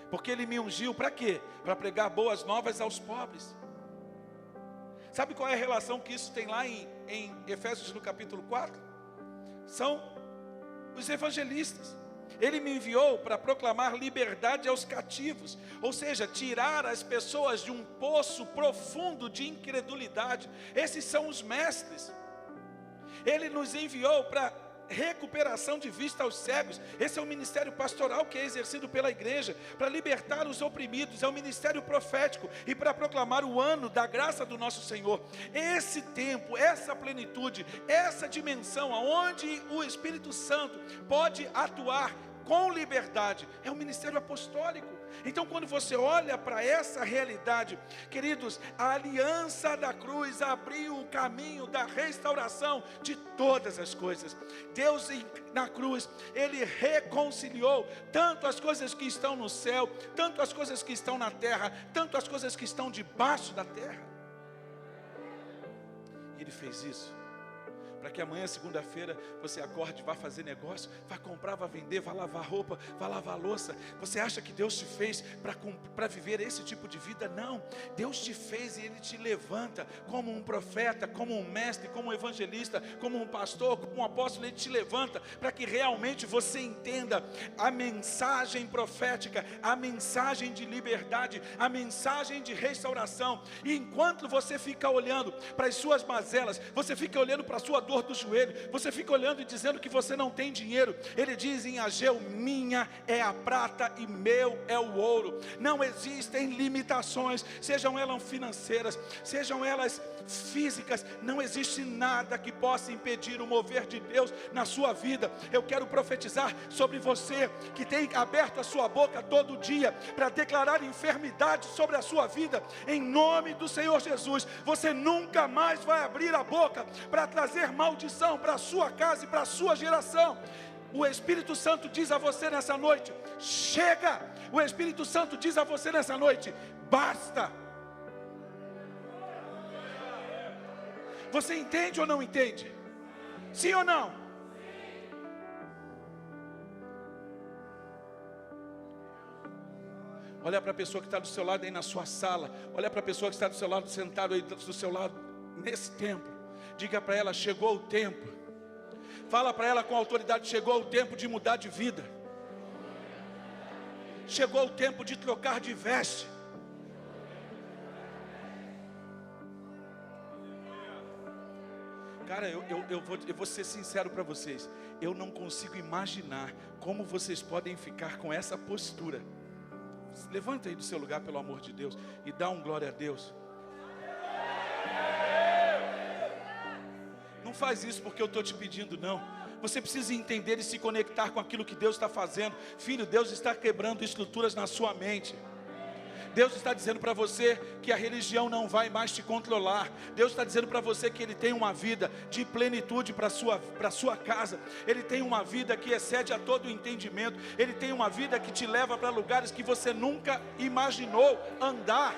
A: porque Ele me ungiu para quê? Para pregar boas novas aos pobres. Sabe qual é a relação que isso tem lá em Efésios no capítulo 4? São os evangelistas. Ele me enviou para proclamar liberdade aos cativos, ou seja, tirar as pessoas de um poço profundo de incredulidade. Esses são os mestres. Ele nos enviou para recuperação de vista aos cegos. Esse é o ministério pastoral que é exercido pela igreja, para libertar os oprimidos. É o ministério profético e para proclamar o ano da graça do nosso Senhor. Esse tempo, essa plenitude, essa dimensão aonde o Espírito Santo pode atuar com liberdade, é o ministério apostólico. Então, quando você olha para essa realidade, queridos, a aliança da cruz abriu o caminho da restauração de todas as coisas. Deus na cruz, Ele reconciliou tanto as coisas que estão no céu, tanto as coisas que estão na terra, tanto as coisas que estão debaixo da terra. E Ele fez isso para que amanhã, segunda-feira, você acorde, vá fazer negócio, vá comprar, vá vender, vá lavar roupa, vá lavar louça. Você acha que Deus te fez para viver esse tipo de vida? Não, Deus te fez e Ele te levanta como um profeta, como um mestre, como um evangelista, como um pastor, como um apóstolo. Ele te levanta para que realmente você entenda a mensagem profética, a mensagem de liberdade, a mensagem de restauração. E enquanto você fica olhando para as suas mazelas, você fica olhando para a sua dor do joelho, você fica olhando e dizendo que você não tem dinheiro. Ele diz em Ageu: minha é a prata e meu é o ouro. Não existem limitações, sejam elas financeiras, sejam elas físicas. Não existe nada que possa impedir o mover de Deus na sua vida. Eu quero profetizar sobre você que tem aberto a sua boca todo dia para declarar enfermidade sobre a sua vida. Em nome do Senhor Jesus, você nunca mais vai abrir a boca para trazer maldição para a sua casa e para a sua geração. O Espírito Santo diz a você nessa noite: chega! O Espírito Santo diz a você nessa noite: basta! Você entende ou não entende? Sim ou não? Olha para a pessoa que está do seu lado aí na sua sala. Olha para a pessoa que está do seu lado, sentado aí do seu lado nesse templo. Diga para ela: chegou o tempo. Fala para ela com autoridade: chegou o tempo de mudar de vida. Chegou o tempo de trocar de veste. Cara, eu vou ser sincero para vocês. Eu não consigo imaginar como vocês podem ficar com essa postura. Levanta aí do seu lugar, pelo amor de Deus, e dá um glória a Deus. Não faz isso porque eu estou te pedindo, não. Você precisa entender e se conectar com aquilo que Deus está fazendo. Filho, Deus está quebrando estruturas na sua mente. Deus está dizendo para você que a religião não vai mais te controlar. Deus está dizendo para você que Ele tem uma vida de plenitude para a sua casa. Ele tem uma vida que excede a todo o entendimento. Ele tem uma vida que te leva para lugares que você nunca imaginou andar.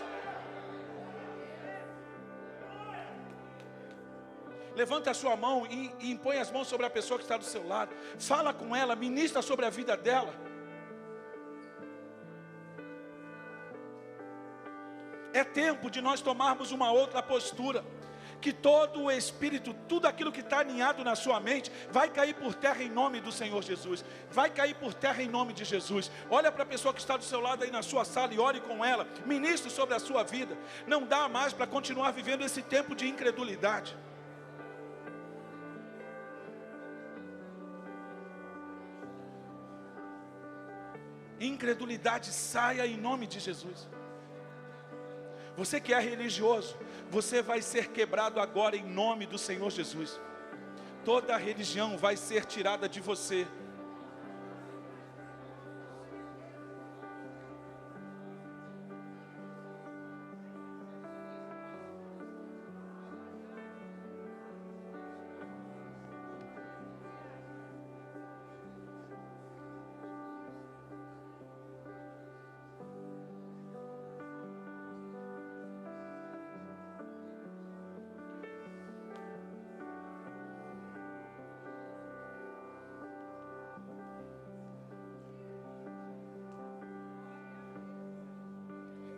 A: Levanta a sua mão e impõe as mãos sobre a pessoa que está do seu lado. Fala com ela, ministra sobre a vida dela. É tempo de nós tomarmos uma outra postura. Que todo o espírito, tudo aquilo que está aninhado na sua mente, vai cair por terra em nome do Senhor Jesus. Vai cair por terra em nome de Jesus. Olha para a pessoa que está do seu lado aí na sua sala e ore com ela. Ministre sobre a sua vida. Não dá mais para continuar vivendo esse tempo de incredulidade. Incredulidade, saia em nome de Jesus. Você que é religioso, você vai ser quebrado agora em nome do Senhor Jesus. Toda a religião vai ser tirada de você.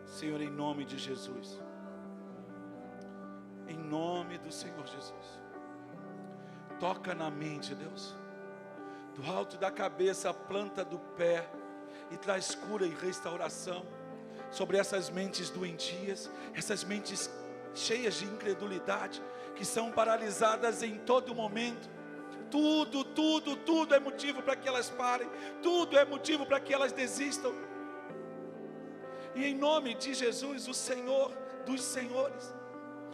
A: Senhor, em nome de Jesus, em nome do Senhor Jesus, toca na mente, Deus, do alto da cabeça à planta do pé, e traz cura e restauração sobre essas mentes doentias, essas mentes cheias de incredulidade, que são paralisadas em todo momento. Tudo é motivo para que elas parem, tudo é motivo para que elas desistam. E em nome de Jesus, o Senhor dos senhores,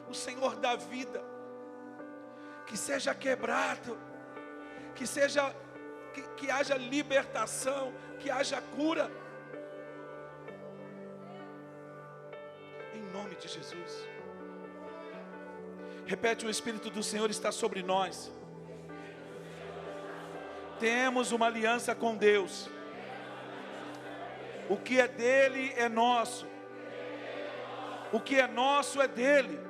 A: o Senhor da vida, que seja quebrado, que seja que haja libertação, que haja cura. Em nome de Jesus. Repete: o Espírito do Senhor está sobre nós. Temos uma aliança com Deus. O que é dele é nosso. O que é nosso é dele.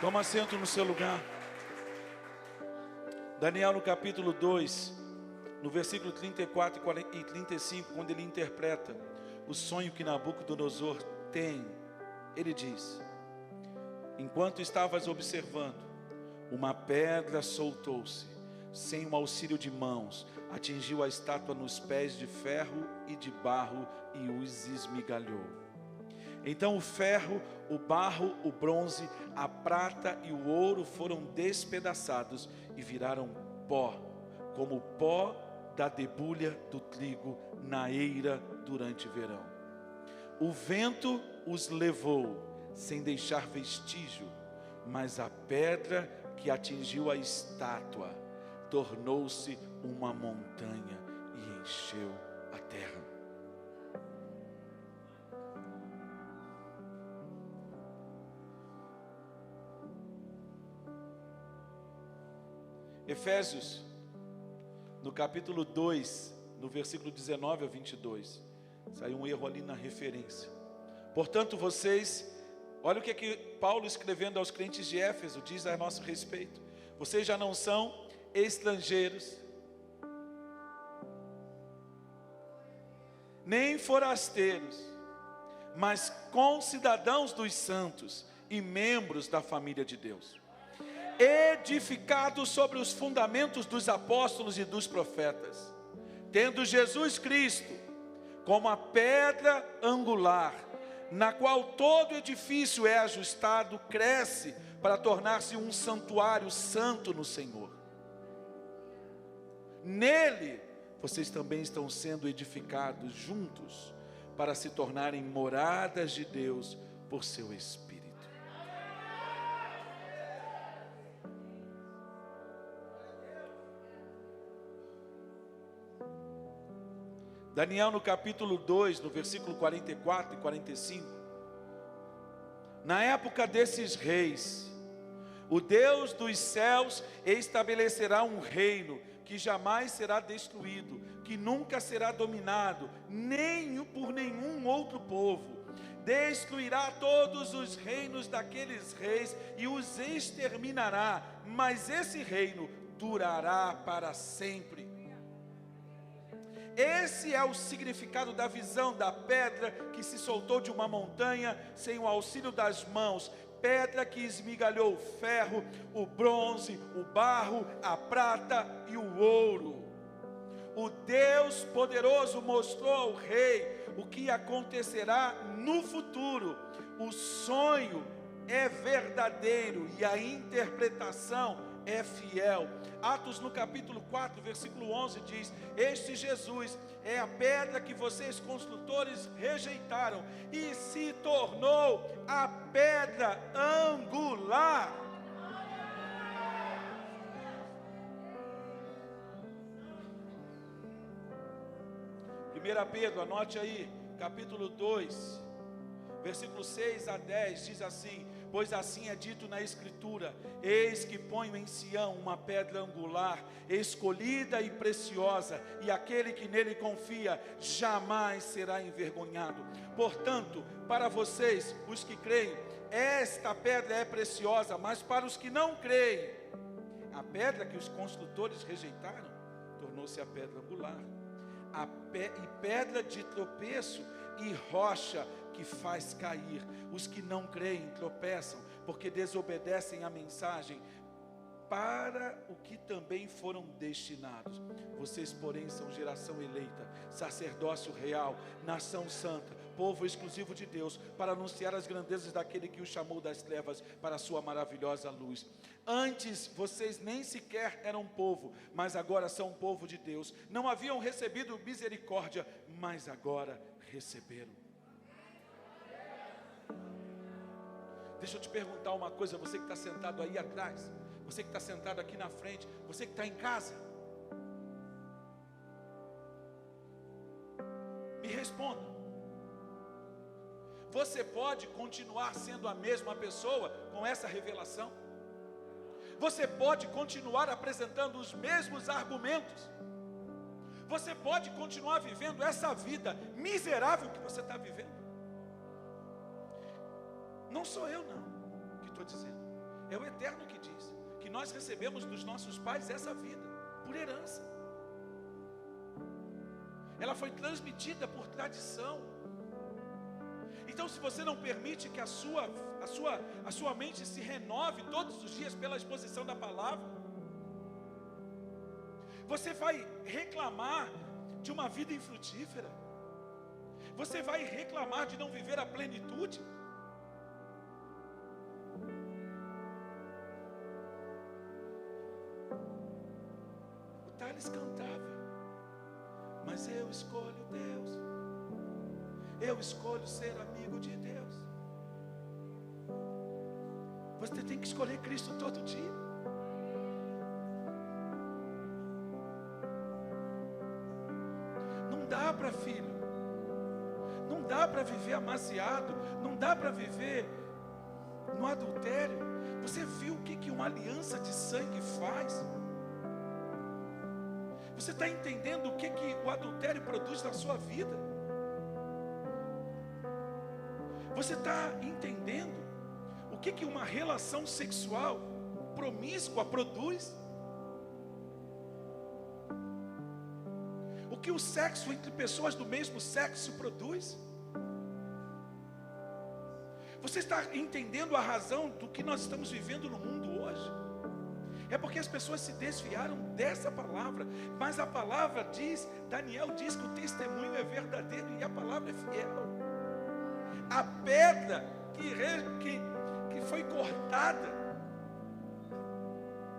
A: Toma assento no seu lugar. Daniel, no capítulo 2, no versículo 34 e 35, quando ele interpreta o sonho que Nabucodonosor tem, ele diz: enquanto estavas observando, uma pedra soltou-se, sem o auxílio de mãos, atingiu a estátua nos pés de ferro e de barro e os esmigalhou. Então o ferro, o barro, o bronze, a prata e o ouro foram despedaçados e viraram pó, como o pó da debulha do trigo na eira durante o verão. O vento os levou, sem deixar vestígio, mas a pedra que atingiu a estátua tornou-se uma montanha e encheu a terra. Efésios, no capítulo 2, no versículo 19 a 22, saiu um erro ali na referência. Portanto, vocês, olha o que Paulo escrevendo aos crentes de Éfeso diz a nosso respeito: vocês já não são estrangeiros, nem forasteiros, mas concidadãos dos santos e membros da família de Deus, edificados sobre os fundamentos dos apóstolos e dos profetas, tendo Jesus Cristo como a pedra angular, na qual todo edifício é ajustado, cresce para tornar-se um santuário santo no Senhor. Nele, vocês também estão sendo edificados juntos, para se tornarem moradas de Deus por seu Espírito. Daniel, no capítulo 2, no versículo 44 e 45. Na época desses reis, o Deus dos céus estabelecerá um reino que jamais será destruído, que nunca será dominado, nem por nenhum outro povo. Destruirá todos os reinos daqueles reis e os exterminará, mas esse reino durará para sempre. Esse é o significado da visão da pedra que se soltou de uma montanha sem o auxílio das mãos, pedra que esmigalhou o ferro, o bronze, o barro, a prata e o ouro. O Deus poderoso mostrou ao rei o que acontecerá no futuro. O sonho é verdadeiro e a interpretação é fiel. Atos no capítulo 4, versículo 11 diz: este Jesus é a pedra que vocês construtores rejeitaram e se tornou a pedra angular. Primeira Pedro, anote aí, capítulo 2, versículo 6 a 10, diz assim: pois assim é dito na Escritura: eis que ponho em Sião uma pedra angular, escolhida e preciosa, e aquele que nele confia jamais será envergonhado. Portanto, para vocês, os que creem, esta pedra é preciosa, mas para os que não creem, a pedra que os construtores rejeitaram, tornou-se a pedra angular, e pedra de tropeço e rocha que faz cair. Os que não creem tropeçam, porque desobedecem a mensagem para o que também foram destinados. Vocês, porém, são geração eleita, sacerdócio real, nação santa, povo exclusivo de Deus, para anunciar as grandezas daquele que o chamou das trevas para a sua maravilhosa luz. Antes vocês nem sequer eram povo, mas agora são povo de Deus. Não haviam recebido misericórdia, mas agora receberam. Deixa eu te perguntar uma coisa, você que está sentado aí atrás, você que está sentado aqui na frente, você que está em casa, me responda. Você pode continuar sendo a mesma pessoa com essa revelação? Você pode continuar apresentando os mesmos argumentos? Você pode continuar vivendo essa vida miserável que você está vivendo? Não sou eu não que estou dizendo, é o Eterno que diz que nós recebemos dos nossos pais essa vida por herança. Ela foi transmitida por tradição. Então, se você não permite que a sua mente se renove todos os dias pela exposição da palavra, você vai reclamar de uma vida infrutífera. Você vai reclamar de não viver a plenitude. O Thales cantava: mas eu escolho Deus, eu escolho ser amigo de Deus. Você tem que escolher Cristo todo dia. Não dá para, filho, não dá para viver amaziado, não dá para viver no adultério. Você viu o que uma aliança de sangue faz? Você está entendendo o que o adultério produz na sua vida? Você está entendendo o que uma relação sexual promíscua produz? O que o sexo entre pessoas do mesmo sexo produz? Você está entendendo a razão do que nós estamos vivendo no mundo hoje? É porque as pessoas se desviaram dessa palavra. Mas a palavra diz, Daniel diz que o testemunho é verdadeiro e a palavra é fiel. A pedra que foi cortada,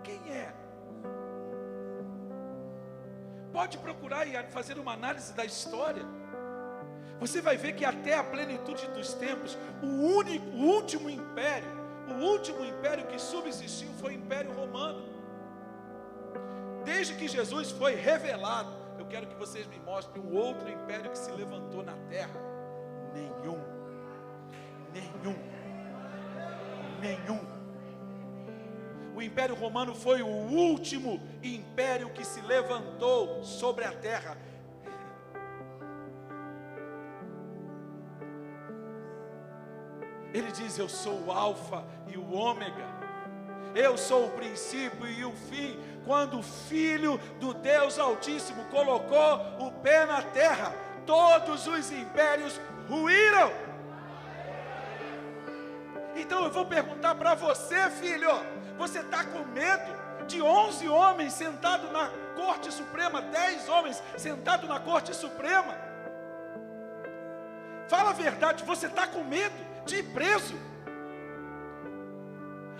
A: quem é? Pode procurar e fazer uma análise da história. Você vai ver que até a plenitude dos tempos, o último império que subsistiu foi o Império Romano. Desde que Jesus foi revelado, eu quero que vocês me mostrem um outro império que se levantou na terra. Nenhum. O Império Romano foi o último império que se levantou sobre a terra. Ele diz: eu sou o Alfa e o Ômega, eu sou o princípio e o fim. Quando o Filho do Deus Altíssimo colocou o pé na terra, todos os impérios ruíram. Então eu vou perguntar para você, filho, você está com medo de 11 homens sentados na Corte Suprema, 10 homens sentados na Corte Suprema? Fala a verdade, você está com medo de ir preso?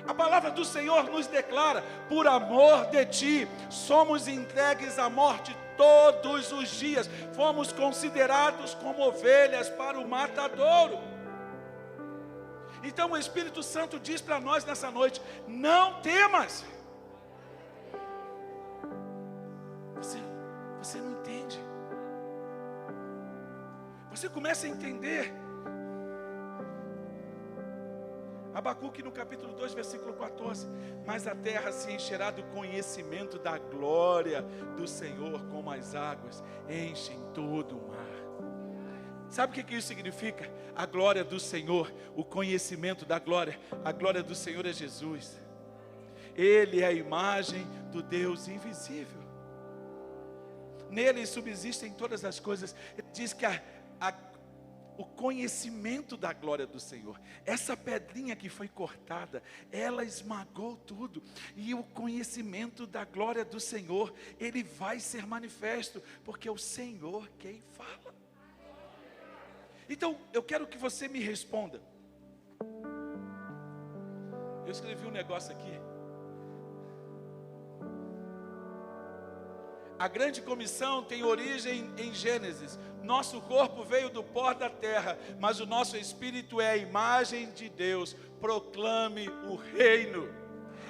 A: A palavra do Senhor nos declara: por amor de ti, somos entregues à morte todos os dias, fomos considerados como ovelhas para o matadouro. Então o Espírito Santo diz para nós nessa noite: não temas. Você não entende. Você começa a entender. Abacuque no capítulo 2, versículo 14: mas a terra se encherá do conhecimento da glória do Senhor, como as águas enchem todo o mar. Sabe o que isso significa? A glória do Senhor, o conhecimento da glória. A glória do Senhor é Jesus. Ele é a imagem do Deus invisível. Nele subsistem todas as coisas. Ele diz que o conhecimento da glória do Senhor, essa pedrinha que foi cortada, ela esmagou tudo. E o conhecimento da glória do Senhor, ele vai ser manifesto, porque é o Senhor quem fala. Então, eu quero que você me responda. Eu escrevi um negócio aqui. A grande comissão tem origem em Gênesis. Nosso corpo veio do pó da terra, mas o nosso espírito é a imagem de Deus. Proclame o reino.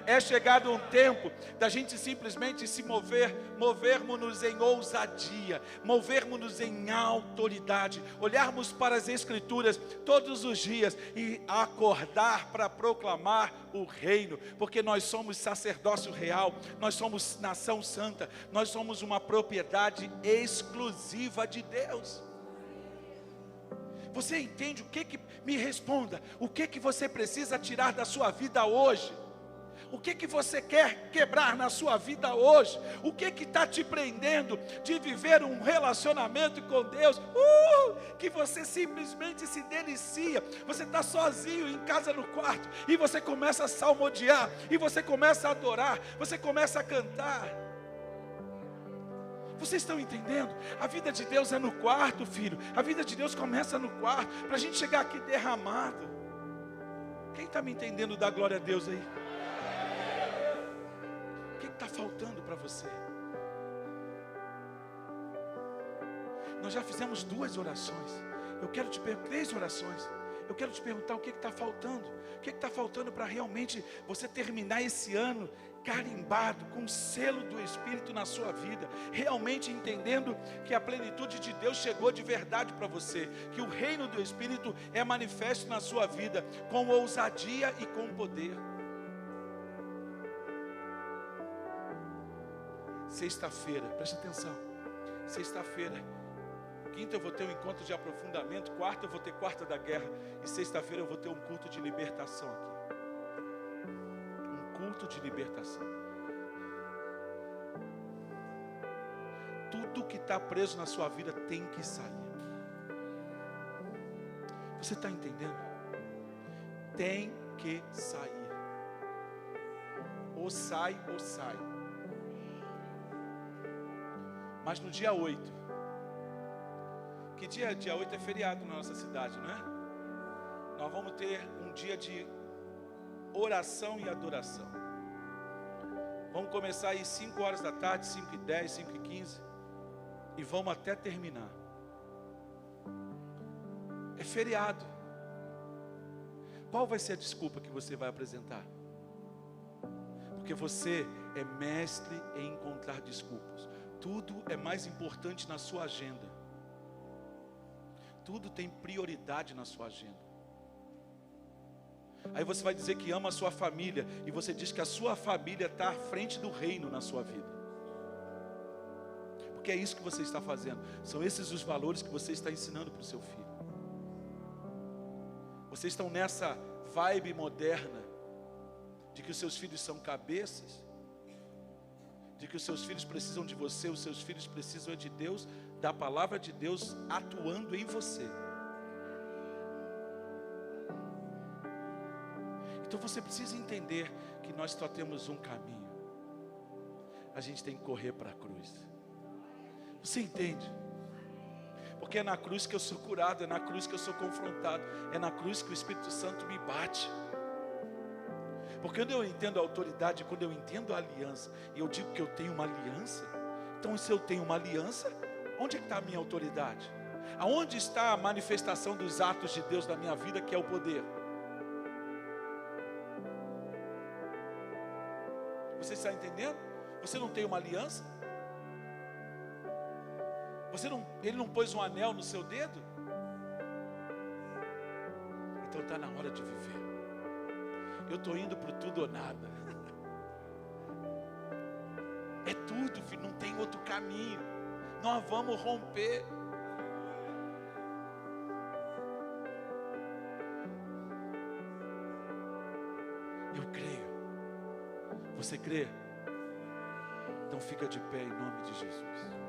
A: É chegado um tempo da gente simplesmente se movermos-nos em ousadia, movermos-nos em autoridade, olharmos para as Escrituras todos os dias e acordar para proclamar o reino, porque nós somos sacerdócio real, nós somos nação santa, nós somos uma propriedade exclusiva de Deus. Você entende me responda, o que você precisa tirar da sua vida hoje? O que você quer quebrar na sua vida hoje? O que está te prendendo de viver um relacionamento com Deus? Que você simplesmente se delicia. Você está sozinho em casa no quarto e você começa a salmodiar, e você começa a adorar, você começa a cantar. Vocês estão entendendo? A vida de Deus é no quarto, filho. A vida de Deus começa no quarto, para a gente chegar aqui derramado. Quem está me entendendo? Dá glória a Deus aí. O que está faltando para você? Nós já fizemos 2 orações. Eu quero te perguntar 3 orações. Eu quero te perguntar o que está faltando. O que está faltando para realmente você terminar esse ano carimbado com o selo do Espírito na sua vida, realmente entendendo que a plenitude de Deus chegou de verdade para você, que o reino do Espírito é manifesto na sua vida com ousadia e com poder. Sexta-feira, preste atenção. Sexta-feira, quinta eu vou ter um encontro de aprofundamento, quarta eu vou ter quarta da guerra, e sexta-feira eu vou ter um culto de libertação aqui. Um culto de libertação. Tudo que está preso na sua vida tem que sair. Você está entendendo? Tem que sair. Ou sai ou sai. Mas no dia 8, que dia? Dia 8 é feriado na nossa cidade, não é? Nós vamos ter um dia de oração e adoração. Vamos começar aí 5 horas da tarde, 5h10, 5h15, e vamos até terminar. É feriado. Qual vai ser a desculpa que você vai apresentar? Porque você é mestre em encontrar desculpas. Tudo é mais importante na sua agenda. Tudo tem prioridade na sua agenda. Aí você vai dizer que ama a sua família, e você diz que a sua família está à frente do reino na sua vida. Porque é isso que você está fazendo. São esses os valores que você está ensinando para o seu filho. Vocês estão nessa vibe moderna de que os seus filhos são cabeças, de que os seus filhos precisam de você, os seus filhos precisam de Deus, da palavra de Deus atuando em você. Então você precisa entender que nós só temos um caminho. A gente tem que correr para a cruz. Você entende? Porque é na cruz que eu sou curado, é na cruz que eu sou confrontado, é na cruz que o Espírito Santo me bate. Porque quando eu entendo a autoridade, quando eu entendo a aliança, e eu digo que eu tenho uma aliança, então se eu tenho uma aliança, onde é que está a minha autoridade? Aonde está a manifestação dos atos de Deus na minha vida, que é o poder? Você está entendendo? Você não tem uma aliança? Ele não pôs um anel no seu dedo? Então está na hora de viver. Eu estou indo para o tudo ou nada. É tudo, filho, não tem outro caminho. Nós vamos romper. Eu creio. Você crê? Então fica de pé em nome de Jesus.